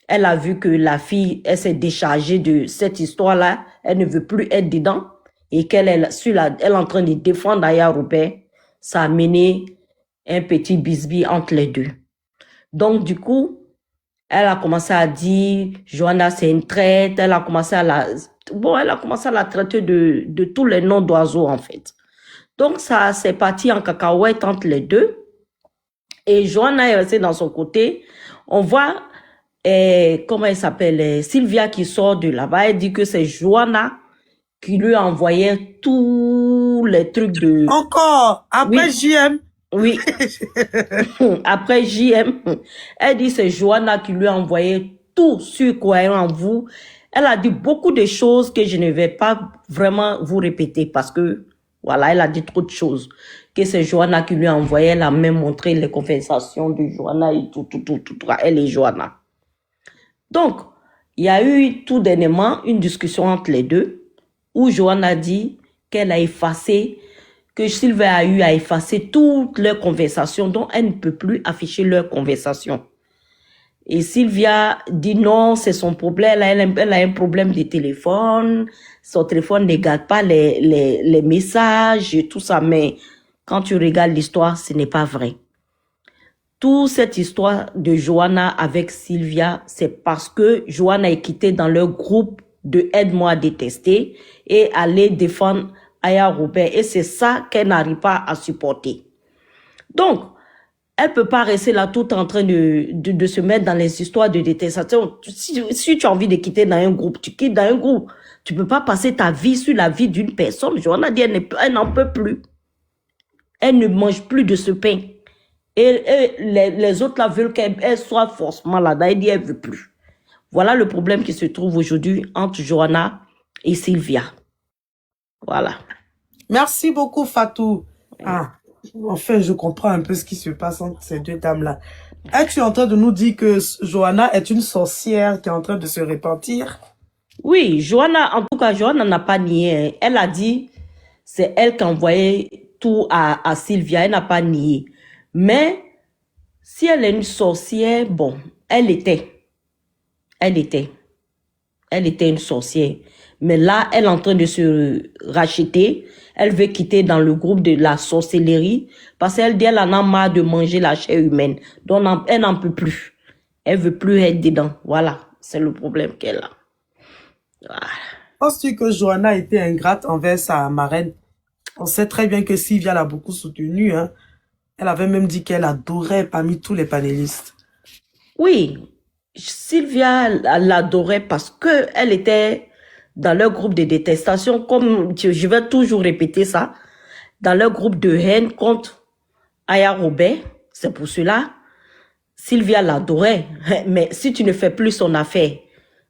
elle a vu que la fille, elle s'est déchargée de cette histoire-là. Elle ne veut plus être dedans. Et qu'elle est en train de défendre Aya Robert. Ça a mené un petit bisbis entre les deux. Donc, du coup, elle a commencé à dire, Johanna, c'est une traite. Elle a commencé à la traiter de tous les noms d'oiseaux, en fait. Donc, ça s'est parti en cacahuète entre les deux. Et Johanna est restée dans son côté. On voit, comment elle s'appelle, Sylvia qui sort de là-bas. Elle dit que c'est Johanna qui lui a envoyé tous les trucs de... Encore, après Oui. JM. Oui. Après JM, elle dit c'est Johanna qui lui a envoyé tout sur Croyant en vous. Elle a dit beaucoup de choses que je ne vais pas vraiment vous répéter parce que, voilà, elle a dit trop de choses. Que c'est Johanna qui lui a envoyé, elle a même montré les conversations de Johanna et tout, elle et Johanna. Donc, il y a eu tout dernièrement une discussion entre les deux où Johanna dit qu'elle a effacé, que Sylvia a eu à effacer toutes leurs conversations, dont elle ne peut plus afficher leurs conversations. Et Sylvia dit non, c'est son problème, elle a un problème de téléphone, son téléphone ne garde pas les messages et tout ça, mais quand tu regardes l'histoire, ce n'est pas vrai. Toute cette histoire de Johanna avec Sylvia, c'est parce que Johanna est quittée dans leur groupe de Aide-moi à détester et aller défendre Aya Robert. Et c'est ça qu'elle n'arrive pas à supporter. Donc, elle peut pas rester là tout en train de se mettre dans les histoires de détestation. Si tu as envie de quitter dans un groupe, tu quittes dans un groupe. Tu peux pas passer ta vie sur la vie d'une personne. Johanna dit elle n'en peut plus. Elle ne mange plus de ce pain. Et les autres là veulent qu'elle soit forcément là-dedans. Elle dit elle veut plus. Voilà le problème qui se trouve aujourd'hui entre Johanna et Sylvia. Voilà. Merci beaucoup, Fatou. Ah, enfin, je comprends un peu ce qui se passe entre ces deux dames-là. Es-tu en train de nous dire que Johanna est une sorcière qui est en train de se repentir? Oui, Johanna, en tout cas, Johanna n'a pas nié. Hein. Elle a dit, c'est elle qui a envoyé tout à Sylvia. Elle n'a pas nié. Mais, si elle est une sorcière, bon, elle était une sorcière. Mais là, elle est en train de se racheter. Elle veut quitter dans le groupe de la sorcellerie parce qu'elle dit qu'elle en a marre de manger la chair humaine. Donc, elle n'en peut plus. Elle veut plus être dedans. Voilà, c'est le problème qu'elle a. Voilà. Penses-tu que Johanna était ingrate envers sa marraine? On sait très bien que Sylvia l'a beaucoup soutenue, hein. Elle avait même dit qu'elle adorait parmi tous les panélistes. Oui, Sylvia l'adorait parce que elle était dans leur groupe de détestation, comme je vais toujours répéter ça, dans leur groupe de haine contre Aya Robert. C'est pour cela, Sylvia l'adorait. Mais si tu ne fais plus son affaire,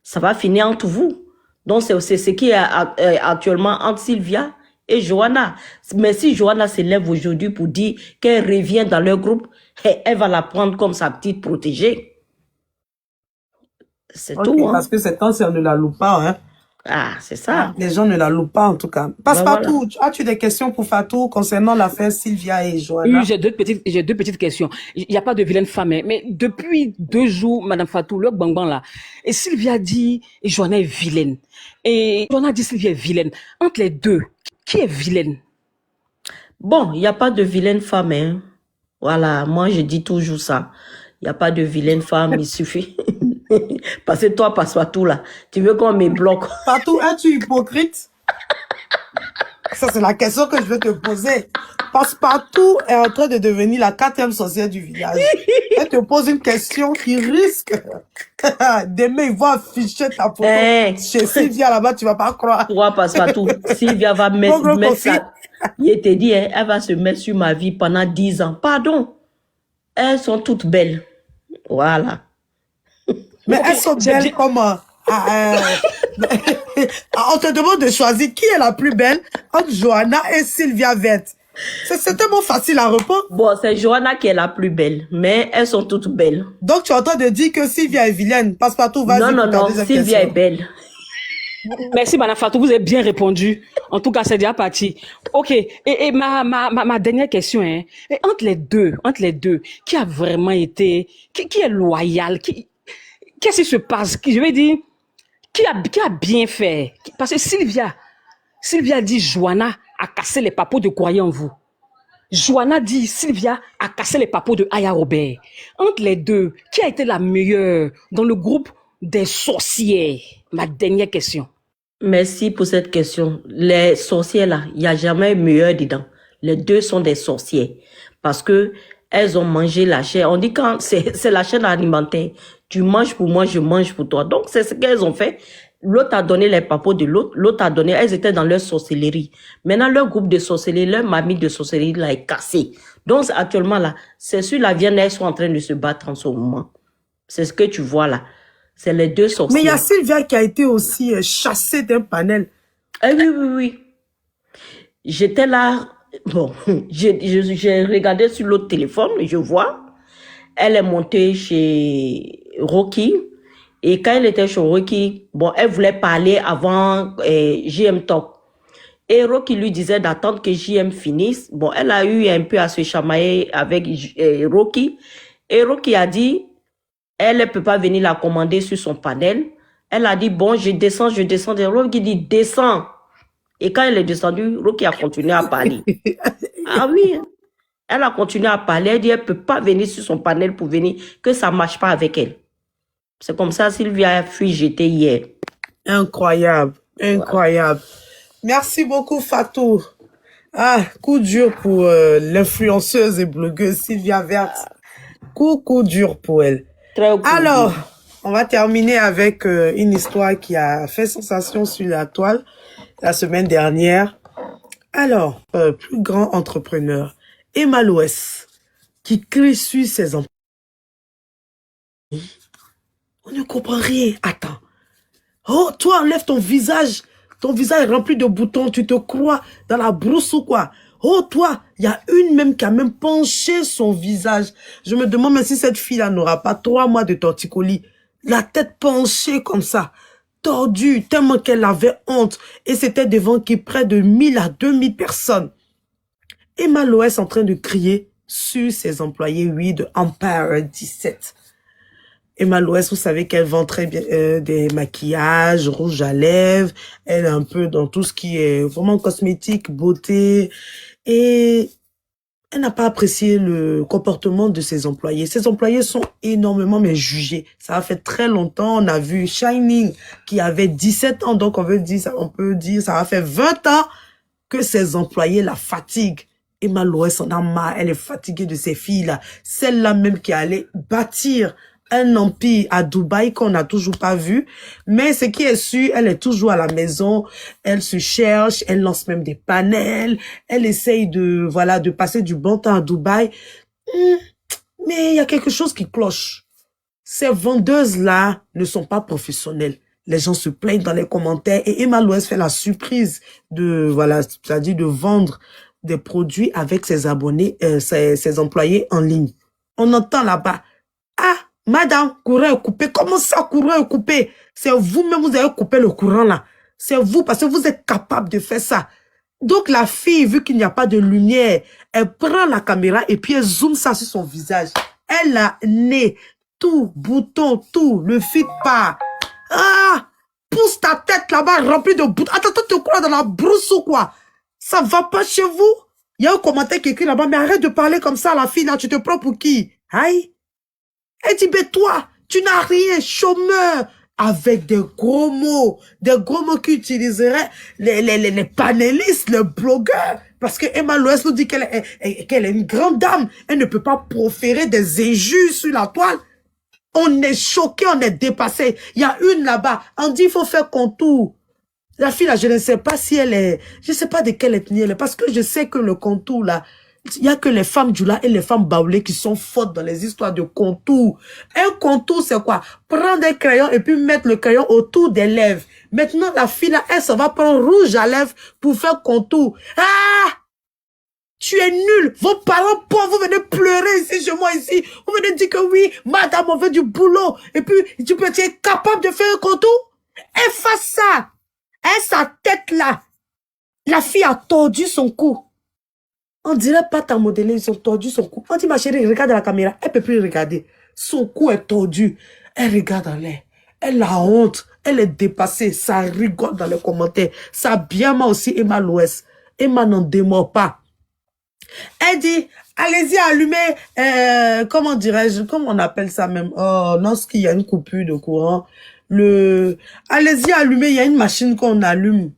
ça va finir entre vous. Donc c'est ce qui est actuellement entre Sylvia et Johanna. Mais si Johanna se lève aujourd'hui pour dire qu'elle revient dans leur groupe, elle va la prendre comme sa petite protégée. C'est tout, hein. Parce que c'est quand on ne la loue pas, hein. Ah, c'est ça. Les gens ne la louent pas, en tout cas. Passepartout, voilà. As-tu des questions pour Fatou concernant l'affaire Sylvia et Johanna? Oui, j'ai deux petites questions. Il n'y a pas de vilaine femme, hein, mais depuis 2 jours, Madame Fatou, le bang là, et Sylvia dit, et Johanna est vilaine. Et Johanna dit, Sylvia est vilaine. Entre les deux, qui est vilaine? Bon, il n'y a pas de vilaine femme, hein. Voilà, moi je dis toujours ça. Il n'y a pas de vilaine femme, il suffit. Parce que toi, Passepartout là, tu veux qu'on me bloque. Fatou, es-tu hypocrite? Ça, c'est la question que je veux te poser. Passepartout est en train de devenir la 4e sorcière du village. Elle te pose une question qui risque. Demain, ils vont afficher ta photo chez Sylvia là-bas, tu vas pas croire. Toi, Passepartout, Sylvia va mettre ça. Il te dit, hein, elle va se mettre sur ma vie pendant 10 ans. Pardon. Elles sont toutes belles. Voilà. Mais elles sont belles comme... on te demande de choisir qui est la plus belle entre Johanna et Sylvia Verte. C'est tellement facile à répondre. Bon, c'est Johanna qui est la plus belle, mais elles sont toutes belles. Donc, tu es en train de dire que Sylvia est vilaine. Passepartout, vas-y. Non, Sylvia est belle. Merci, Madame Fatou, vous avez bien répondu. En tout cas, c'est déjà parti. Ok, et ma dernière question, hein. Et entre les deux, qui a vraiment été, qui est loyal, qu'est-ce qui se passe? Je vais dire, qui a bien fait? Parce que Sylvia dit Johanna a cassé les papeaux de croyez en vous. Johanna dit Sylvia a cassé les papeaux de Aya Robert. Entre les deux, qui a été la meilleure dans le groupe des sorcières? Ma dernière question. Merci pour cette question. Les sorcières là, il n'y a jamais meilleur dedans. Les deux sont des sorcières parce que elles ont mangé la chair. On dit quand c'est la chaîne alimentaire. Tu manges pour moi, je mange pour toi. Donc c'est ce qu'elles ont fait. L'autre a donné les papeaux de l'autre. L'autre a donné. Elles étaient dans leur sorcellerie. Maintenant leur groupe de sorcellerie, leur mamie de sorcellerie là est cassée. Donc actuellement là, c'est sur la viande elles sont en train de se battre en ce moment. C'est ce que tu vois là. C'est les deux sorcières. Mais il y a Sylvia qui a été aussi chassée d'un panel. Oui. J'étais là. Bon, j'ai regardé sur l'autre téléphone, je vois. Elle est montée chez Rocky. Et quand elle était chez Rocky, bon, elle voulait parler avant JM Talk. Et Rocky lui disait d'attendre que JM finisse. Bon, elle a eu un peu à se chamailler avec Rocky. Et Rocky a dit, elle ne peut pas venir la commander sur son panel. Elle a dit, bon, je descends. Et Rocky dit, descends. Et quand elle est descendue, Rocky a continué à parler. Ah oui, elle a continué à parler. Elle dit, elle ne peut pas venir sur son panel pour venir, que ça ne marche pas avec elle. C'est comme ça, Sylvia a fui jeter hier. Incroyable. Voilà. Merci beaucoup, Fatou. Ah, coup dur pour l'influenceuse et blogueuse Sylvia Verte. Coup dur pour elle. Alors, on va terminer avec une histoire qui a fait sensation sur la toile la semaine dernière. Alors, plus grand entrepreneur, Emma Loès, qui crie sur ses employés On ne comprend rien. Attends. Oh, toi, enlève ton visage. Ton visage est rempli de boutons. Tu te crois dans la brousse ou quoi? Oh, toi, il y a une même qui a même penché son visage. Je me demande même si cette fille-là n'aura pas 3 mois de torticolis. La tête penchée comme ça. Tordue, tellement qu'elle avait honte. Et c'était devant qui près de 1000 à 2000 personnes. Emma Loès en train de crier sur ses employés, oui, de Empire 17. Emma Loès, vous savez qu'elle vend très bien des maquillages, rouge à lèvres. Elle est un peu dans tout ce qui est vraiment cosmétique, beauté. Et elle n'a pas apprécié le comportement de ses employés. Ses employés sont énormément mais jugés. Ça a fait très longtemps. On a vu Shining qui avait 17 ans. Donc on peut dire ça a fait 20 ans que ses employés la fatiguent. Emma Loès en a marre. Elle est fatiguée de ces filles-là. Celle-là même qui allait bâtir un empire à Dubaï qu'on n'a toujours pas vu. Mais ce qui est sûr, elle est toujours à la maison. Elle se cherche. Elle lance même des panels. Elle essaye de passer du bon temps à Dubaï. Mais il y a quelque chose qui cloche. Ces vendeuses-là ne sont pas professionnelles. Les gens se plaignent dans les commentaires et Emma Loès fait la surprise c'est-à-dire de vendre des produits avec ses abonnés, ses employés en ligne. On entend là-bas, ah, madame, courant est coupé. Comment ça, courant est coupé? C'est vous-même, vous avez coupé le courant là. C'est vous, parce que vous êtes capable de faire ça. Donc la fille, vu qu'il n'y a pas de lumière, elle prend la caméra et puis elle zoome ça sur son visage. Elle a nez, tout, bouton, tout, le fit pas. Ah, pousse ta tête là-bas remplie de boutons. Attends, tu te crois dans la brousse ou quoi? Ça va pas chez vous? Il y a un commentaire qui écrit là-bas, mais arrête de parler comme ça, la fille là, tu te prends pour qui? Aïe. Elle dit, mais toi, tu n'as rien, chômeur, avec des gros mots qu'utiliseraient les panélistes, les blogueurs. Parce que Emma Loès nous dit qu'elle est une grande dame. Elle ne peut pas proférer des injures sur la toile. On est choqué, on est dépassé. Il y a une là-bas, on dit, il faut faire contour. La fille là, je ne sais pas si elle est, je ne sais pas de quelle ethnie elle est, parce que je sais que le contour là, il y a que les femmes Djoula et les femmes baoulées qui sont fortes dans les histoires de contour. Un contour, c'est quoi? Prendre un crayon et puis mettre le crayon autour des lèvres. Maintenant, la fille là, elle, ça va prendre rouge à lèvres pour faire contour. Ah! Tu es nul. Vos parents pauvres, vous venez pleurer ici, chez moi ici. Vous venez dire que oui, madame, on veut du boulot. Et puis, tu es capable de faire un contour? Efface ça. Et sa tête là. La fille a tordu son cou. On dirait pas ta modèle, ils ont tordu son cou. On dit, ma chérie, regarde la caméra. Elle peut plus regarder. Son cou est tordu. Elle regarde en l'air. Elle a honte. Elle est dépassée. Ça rigole dans les commentaires. Ça a bien mal aussi Emma Loès. Emma n'en démord pas. Elle dit, allez-y, allumez, comment dirais-je, comment on appelle ça même, lorsqu'il y a une coupure de courant, allez-y, allumez, il y a une machine qu'on allume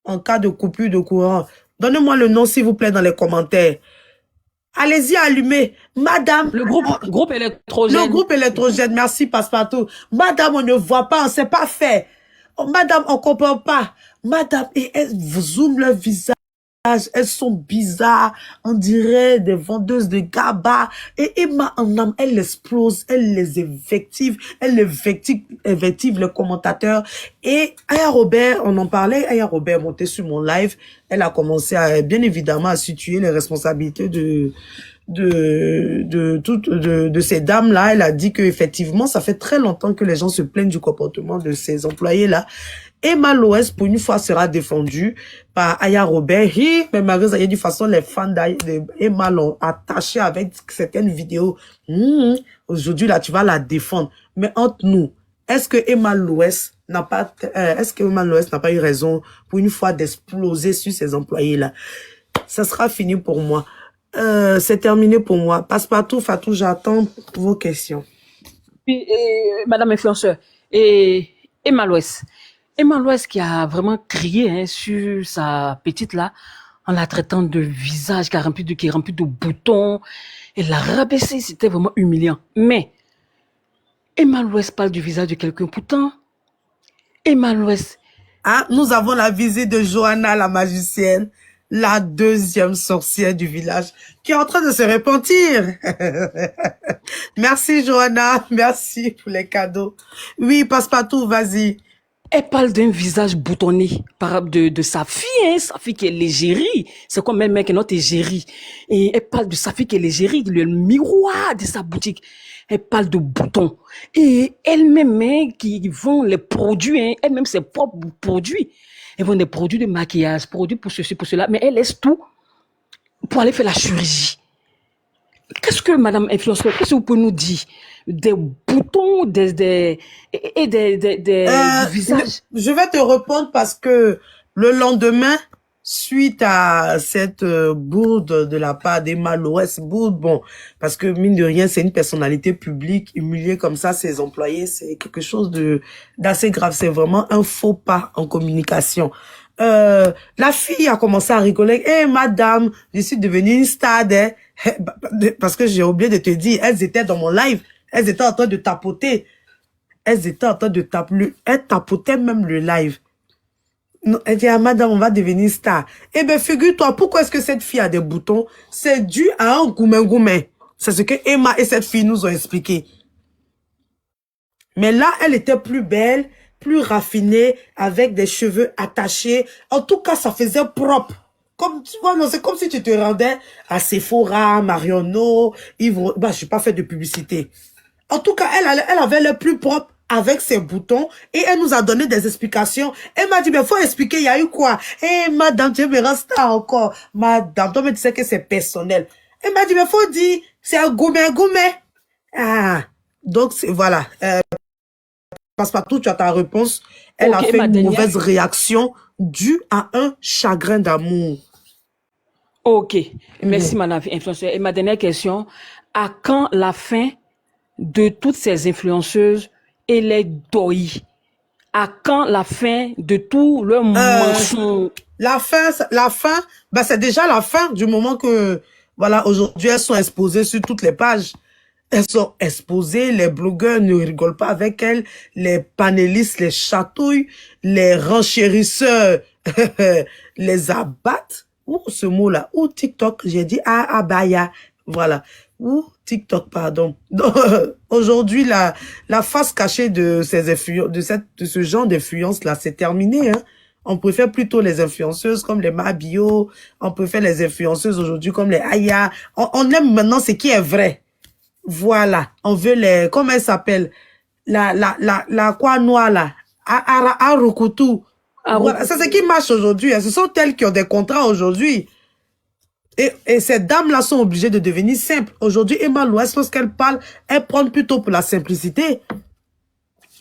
en cas de coupure de courant. Donnez-moi le nom, s'il vous plaît, dans les commentaires. Allez-y, allumez. Madame. Le groupe électrogène. Le groupe électrogène, merci, Passepartout. Madame, on ne voit pas, on ne sait pas faire. Oh, madame, on ne comprend pas. Madame, et elle vous zoome le visage. Elles sont bizarres, on dirait des vendeuses de GABA. Et Emma en âme, elle explose, elle les invective, les commentateurs. Et Aya Robert, on en parlait, Aya Robert montait sur mon live, elle a commencé à, bien évidemment, à situer les responsabilités de ces dames-là. Elle a dit que effectivement, ça fait très longtemps que les gens se plaignent du comportement de ces employés-là. Emma Loès, pour une fois, sera défendue par Aya Robert. Mais malgré de façon, les fans d'Emma l'ont attachée avec certaines vidéos. Aujourd'hui, là, tu vas la défendre. Mais entre nous, est-ce que Emma Loès n'a pas eu raison pour une fois d'exploser sur ces employés-là? Ça sera fini pour moi. C'est terminé pour moi. Passepartout, Fatou, j'attends vos questions. Puis, Madame Influenceur, et Emma Loès. Emma Loès qui a vraiment crié sur sa petite là, en la traitant de visage qui est rempli de boutons. Elle l'a rabaissé, c'était vraiment humiliant. Mais, Emma Loès parle du visage de quelqu'un. Pourtant, Emma Loès. Ah, nous avons la visite de Johanna, la magicienne. la deuxième sorcière du village qui est en train de se repentir. Merci, Johanna. Merci pour les cadeaux. Oui, Passepartout, vas-y. Elle parle d'un visage boutonné de sa fille, hein, sa fille qui est l'égérie. C'est comme un mec qui est notre égérie. Et elle parle de sa fille qui est l'égérie, le miroir de sa boutique. Elle parle de boutons. Et elle-même, hein, qui vend les produits, hein, elle-même ses propres produits. Elle vend des produits de maquillage, produits pour ceci, pour cela. Mais elle laisse tout pour aller faire la chirurgie. Qu'est-ce que, madame influenceuse, qu'est-ce que vous pouvez nous dire? Des boutons, du visage. Je vais te répondre parce que le lendemain, suite à cette bourde de la part d'Emma Loès, bourde, bon, parce que mine de rien, c'est une personnalité publique, humilier comme ça ses employés, c'est quelque chose d'assez grave. C'est vraiment un faux pas en communication. La fille a commencé à rigoler. Eh, madame, je suis devenue une star, hein. Parce que j'ai oublié de te dire, elles étaient dans mon live, elles étaient en train de tapoter. Elles étaient en train de taper, elles tapotaient même le live. Non, elle dit, ah, madame, on va devenir star. Eh ben, figure-toi, pourquoi est-ce que cette fille a des boutons? C'est dû à un gourmet. C'est ce que Emma et cette fille nous ont expliqué. Mais là, elle était plus belle, plus raffinée, avec des cheveux attachés. En tout cas, ça faisait propre. Comme, tu vois, non, c'est comme si tu te rendais à Sephora, Marionneau, Yves, bah, je n'ai pas fait de publicité. En tout cas, elle avait le plus propre avec ses boutons et elle nous a donné des explications. Elle m'a dit, mais faut expliquer, il y a eu quoi? Eh, madame, tu me restes encore. Madame, toi, tu sais que c'est personnel. Elle m'a dit, mais faut dire, c'est un gourmet. Ah, donc, voilà. Passepartout, tu as ta réponse. Elle a fait une mauvaise réaction due à un chagrin d'amour. Ok, merci madame influenceuse. Et ma dernière question, à quand la fin de toutes ces influenceuses et les doi? À quand la fin de tout le mensonge? La fin, bah c'est déjà la fin du moment que, voilà, aujourd'hui elles sont exposées sur toutes les pages. Elles sont exposées, les blogueurs ne rigolent pas avec elles, les panélistes les chatouillent, les renchérisseurs les abattent. Ou ce mot-là, ou TikTok, j'ai dit abaya, voilà. Ou TikTok, pardon. Aujourd'hui, la face cachée de ces de ce genre d'influence-là, c'est terminé, hein. On préfère plutôt les influenceuses comme les Mabio, on préfère les influenceuses aujourd'hui comme les Aya. On aime maintenant ce qui est vrai. Voilà, on veut les, comment elle s'appelle? La quoi noire là? Arukutu. Voilà, c'est ce qui marche aujourd'hui. Hein. Ce sont elles qui ont des contrats aujourd'hui. Et ces dames-là sont obligées de devenir simples. Aujourd'hui, Emma Loès, lorsqu'elle parle, elle prend plutôt pour la simplicité.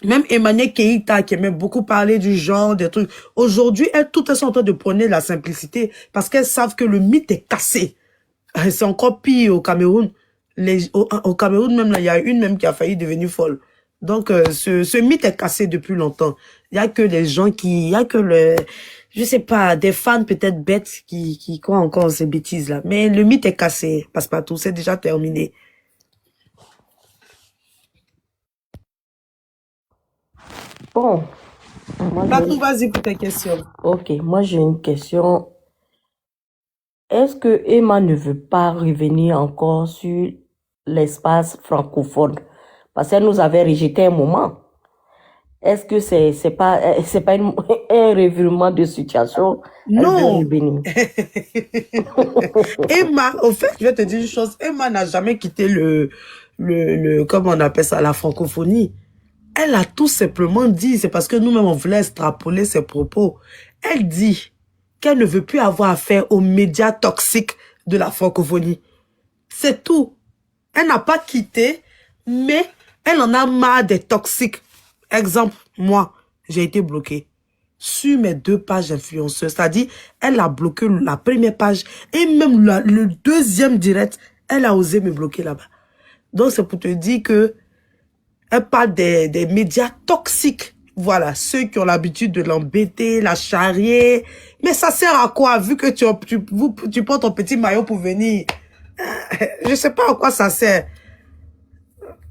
Même Emmanuel Keïta, qui aimait beaucoup parler du genre, des trucs. Aujourd'hui, toutes elles sont en train de prôner la simplicité parce qu'elles savent que le mythe est cassé. C'est encore pire au Cameroun. Au Cameroun, même là, il y a une même qui a failli devenir folle. Donc, ce mythe est cassé depuis longtemps. Il y a que les gens il y a que je sais pas, des fans peut-être bêtes qui croient encore ces bêtises-là. Mais le mythe est cassé, Passepartout, c'est déjà terminé. Bon. Passepartout, vas-y pour tes questions. Ok, moi j'ai une question. Est-ce que Emma ne veut pas revenir encore sur l'espace francophone? Parce qu'elle nous avait rejeté un moment. Est-ce que c'est pas un revirement de situation? Non. Emma, au fait, je vais te dire une chose. Emma n'a jamais quitté comment on appelle ça, la francophonie. Elle a tout simplement dit, c'est parce que nous-mêmes on voulait extrapoler ses propos. Elle dit qu'elle ne veut plus avoir affaire aux médias toxiques de la francophonie. C'est tout. Elle n'a pas quitté, mais elle en a marre des toxiques. Exemple, moi, j'ai été bloquée sur mes 2 pages influenceuses. C'est-à-dire, elle a bloqué la première page et même le deuxième direct, elle a osé me bloquer là-bas. Donc, c'est pour te dire que elle parle des médias toxiques. Voilà, ceux qui ont l'habitude de l'embêter, la charrier. Mais ça sert à quoi, vu que tu prends ton petit maillot pour venir? Je sais pas à quoi ça sert.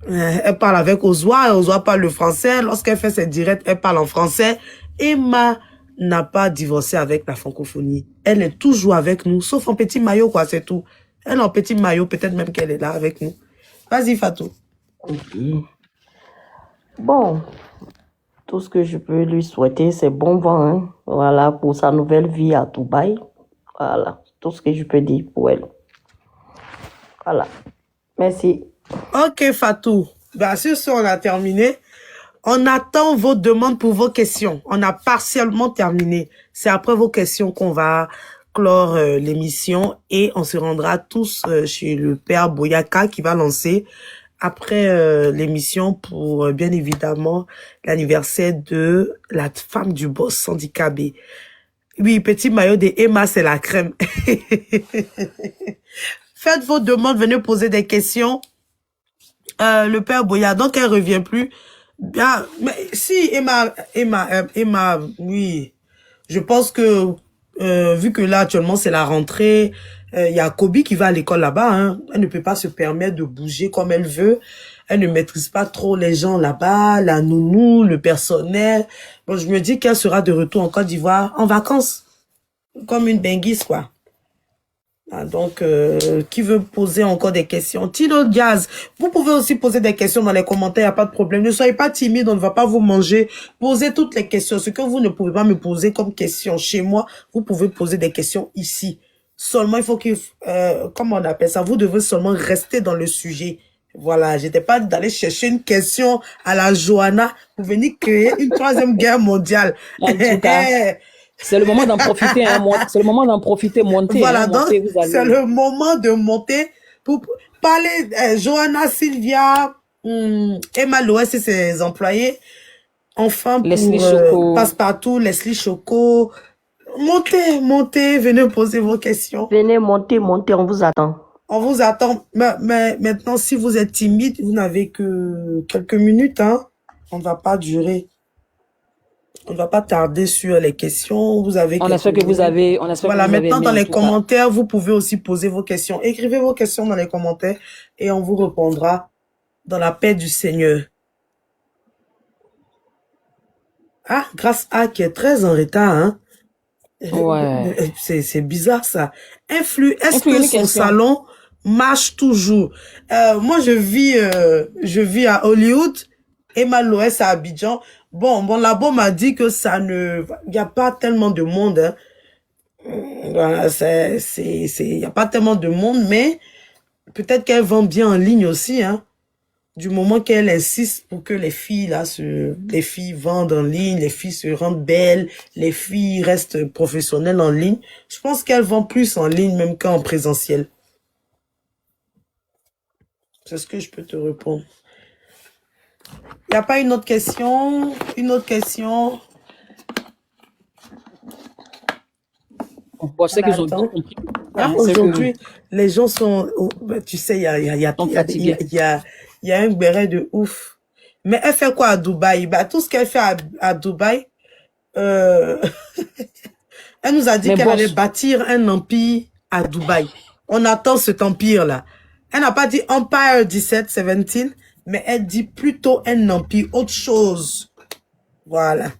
Elle parle avec Ozoa, et Ozoa parle le français. Lorsqu'elle fait ses directs, elle parle en français. Emma n'a pas divorcé avec la francophonie. Elle est toujours avec nous, sauf en petit maillot, quoi, c'est tout. Elle en petit maillot, peut-être même qu'elle est là avec nous. Vas-y, Fatou. Ok. Bon, tout ce que je peux lui souhaiter, c'est bon vent, hein. Voilà, pour sa nouvelle vie à Dubaï. Voilà, tout ce que je peux dire pour elle. Voilà. Merci. Ok, Fatou. Bah, sur ce, on a terminé. On attend vos demandes pour vos questions. On a partiellement terminé. C'est après vos questions qu'on va clore l'émission et on se rendra tous chez le père Boyaka qui va lancer après l'émission pour bien évidemment l'anniversaire de la femme du boss handicapé. Oui, petit maillot de Emma, c'est la crème. Faites vos demandes, venez poser des questions. Le père Boya, donc elle revient plus. Bien, mais si Emma, oui, je pense que vu que là actuellement c'est la rentrée, il y a Kobe qui va à l'école là-bas. Hein. Elle ne peut pas se permettre de bouger comme elle veut. Elle ne maîtrise pas trop les gens là-bas, la nounou, le personnel. Bon, je me dis qu'elle sera de retour en Côte d'Ivoire en vacances, comme une benguise quoi. Ah, donc, qui veut poser encore des questions? Tino Diaz, vous pouvez aussi poser des questions dans les commentaires, il n'y a pas de problème. Ne soyez pas timide, on ne va pas vous manger. Posez toutes les questions. Ce que vous ne pouvez pas me poser comme question chez moi, vous pouvez poser des questions ici. Seulement, il faut que, comment on appelle ça? Vous devez seulement rester dans le sujet. Voilà, j'étais pas d'aller chercher une question à la Johanna pour venir créer une troisième guerre mondiale. En tout cas, c'est le moment d'en profiter, hein, c'est le moment d'en profiter, monter. Voilà, hein, donc monter, vous allez. c'est le moment de monter pour parler Johanna, Sylvia, Emma Loès et ses employés. Enfin, Leslie pour Choco. Passepartout, Leslie Choco. Montez, venez poser vos questions. Venez monter, on vous attend. On vous attend. Mais maintenant, si vous êtes timide, vous n'avez que quelques minutes, hein. On ne va pas durer. On ne va pas tarder sur les questions. Vous avez On espère que vous avez, on espère voilà, que vous avez maintenant aimé, dans en les tout cas. commentaires, vous pouvez aussi poser vos questions. Écrivez vos questions dans les commentaires et on vous répondra dans la paix du Seigneur. Ah, grâce à qui est très en retard, hein. Ouais. C'est bizarre ça. Est-ce Influe, que une son question. salon marche toujours? Moi, je vis à Hollywood. Emma Loès à Abidjan. Bon, là-bas m'a dit que il n'y a pas tellement de monde, hein. Voilà, il y a pas tellement de monde, mais peut-être qu'elle vend bien en ligne aussi, hein. Du moment qu'elle insiste pour que les filles vendent en ligne, les filles se rendent belles, les filles restent professionnelles en ligne. Je pense qu'elle vend plus en ligne même qu'en présentiel. C'est ce que je peux te répondre. Il n'y a pas une autre question? Une autre question? Bon, c'est qu'ils ont bien Attends. compris. Ah, Hein, c'est aujourd'hui, les gens sont, tu sais, il y a un béret de ouf. Mais elle fait quoi à Dubaï? Bah, tout ce qu'elle fait à Dubaï, elle nous a dit Mais qu'elle boss. allait bâtir un empire à Dubaï. On attend cet empire-là. Elle n'a pas dit Empire 17, mais elle dit plutôt un empire, autre chose. Voilà.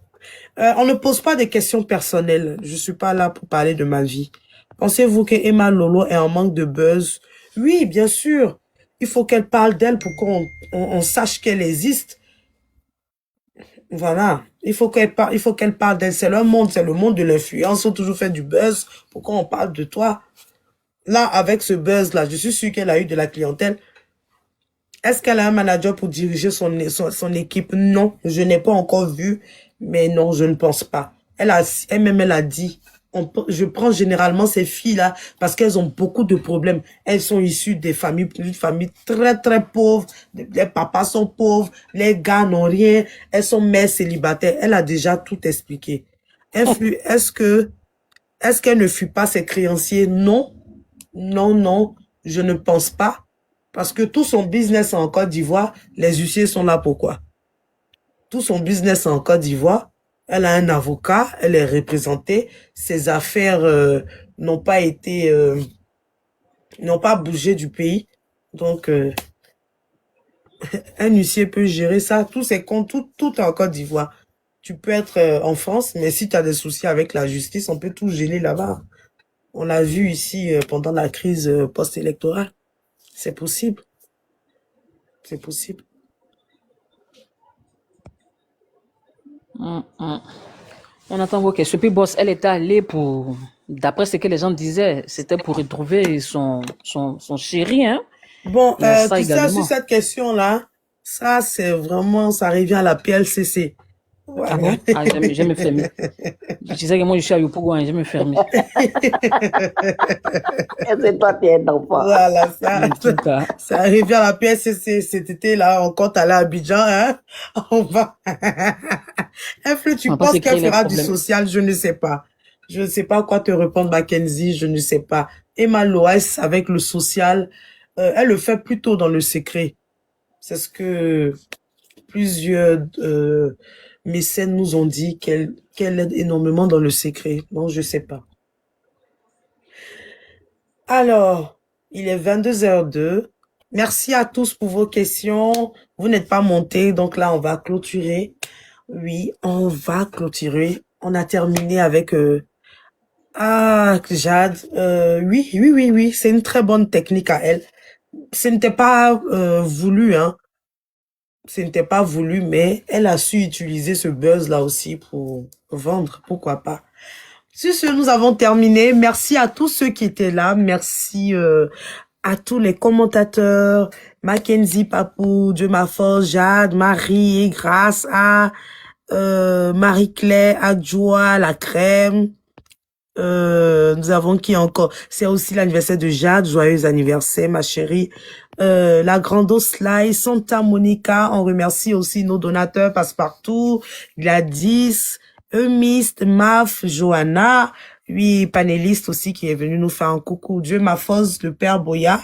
On ne pose pas des questions personnelles. Je suis pas là pour parler de ma vie. Pensez-vous que Emma Lolo est en manque de buzz? Oui, bien sûr. Il faut qu'elle parle d'elle pour qu'on sache qu'elle existe. Voilà. Il faut qu'elle parle d'elle. C'est le monde de l'influence. On a toujours fait du buzz. Pourquoi on parle de toi? Là, avec ce buzz-là, je suis sûr qu'elle a eu de la clientèle. Est-ce qu'elle a un manager pour diriger son équipe? Non, je n'ai pas encore vu. Mais non, je ne pense pas. Elle-même, elle a dit, je prends généralement ces filles-là parce qu'elles ont beaucoup de problèmes. Elles sont issues des familles, d'une famille très, très pauvres. Les papas sont pauvres. Les gars n'ont rien. Elles sont mères célibataires. Elle a déjà tout expliqué. Est-ce qu'elle ne fuit pas ses créanciers? Non. Non, je ne pense pas. Parce que tout son business en Côte d'Ivoire, les huissiers sont là pourquoi? Tout son business en Côte d'Ivoire, elle a un avocat, elle est représentée, ses affaires n'ont pas bougé du pays. Donc, un huissier peut gérer ça, tous ses comptes, tout en Côte d'Ivoire. Tu peux être en France, mais si tu as des soucis avec la justice, on peut tout geler là-bas. On l'a vu ici pendant la crise post-électorale. C'est possible. C'est possible. On attend vos questions. Puis boss, elle était allée pour, d'après ce que les gens disaient, c'était pour retrouver son chéri, hein. Bon, Il y a ça tu sais, également. sur cette question-là, ça, c'est vraiment, ça revient à la PLCC. Ah Voilà. bon? Ah, j'aime me fermer. Je disais que moi, je suis à Yopougon, j'aime me fermer. C'est toi, tu es un enfant. Voilà, En tout cas, ça revient à la PLCC cet été-là, on compte aller à Abidjan, hein. On va. Infle, tu on va pas penses se créer qu'elle les fera du problèmes. social? Je ne sais pas. Je ne sais pas quoi te répondre, Mackenzie, je ne sais pas. Emma Loès, avec le social, elle le fait plutôt dans le secret. C'est ce que plusieurs mécènes nous ont dit, qu'elle aide énormément dans le secret. Bon, je sais pas. Alors, il est 22h02. Merci à tous pour vos questions. Vous n'êtes pas montés, donc là, on va clôturer. Oui, on va clôturer. On a terminé avec... Jade. Oui. C'est une très bonne technique à elle. Ce n'était pas voulu, hein. Ce n'était pas voulu, mais elle a su utiliser ce buzz-là aussi pour vendre. Pourquoi pas? Sur ce, nous avons terminé. Merci à tous ceux qui étaient là. Merci à tous les commentateurs. Mackenzie, Papou, Dieu ma force, Jade, Marie, grâce à Marie-Claire, Adjoa, la crème. Nous avons qui encore? C'est aussi l'anniversaire de Jade. Joyeux anniversaire, ma chérie. La Grande Sly, Santa Monica. On remercie aussi nos donateurs Passepartout, Gladys, Eumiste, Maf, Johanna. Oui, panéliste aussi qui est venu nous faire un coucou. Dieu ma force, le père Boya.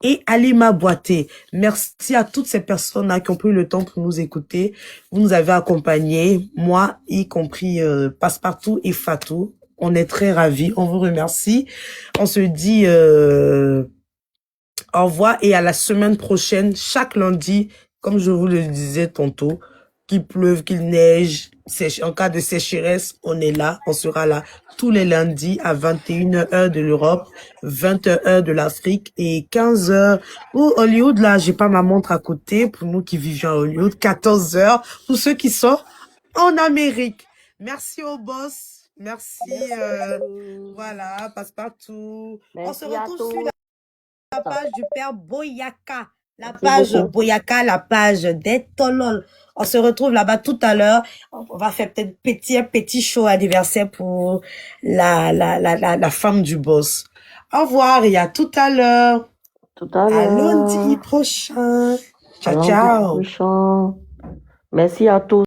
Et Alima Boité. Merci à toutes ces personnes-là qui ont pris le temps pour nous écouter. Vous nous avez accompagnés, moi y compris Passepartout et Fatou. On est très ravis. On vous remercie. On se dit au revoir et à la semaine prochaine, chaque lundi, comme je vous le disais tantôt, qu'il pleuve, qu'il neige, en cas de sécheresse, on est là, on sera là tous les lundis à 21h de l'Europe, 20h de l'Afrique et 15h ou Hollywood, là, j'ai pas ma montre à côté pour nous qui vivons à Hollywood, 14h pour ceux qui sont en Amérique. Merci au boss. Merci, voilà, Passepartout. On se Merci à retrouve sur tous. la page du père Boyaka. La Merci page beaucoup. Boyaka, la page des Tolol. On se retrouve là-bas tout à l'heure. On va faire peut-être un petit show anniversaire pour la femme du boss. Au revoir et à tout à l'heure. Tout à À lundi l'heure. prochain. À Ciao, lundi ciao. prochain. Merci à tous.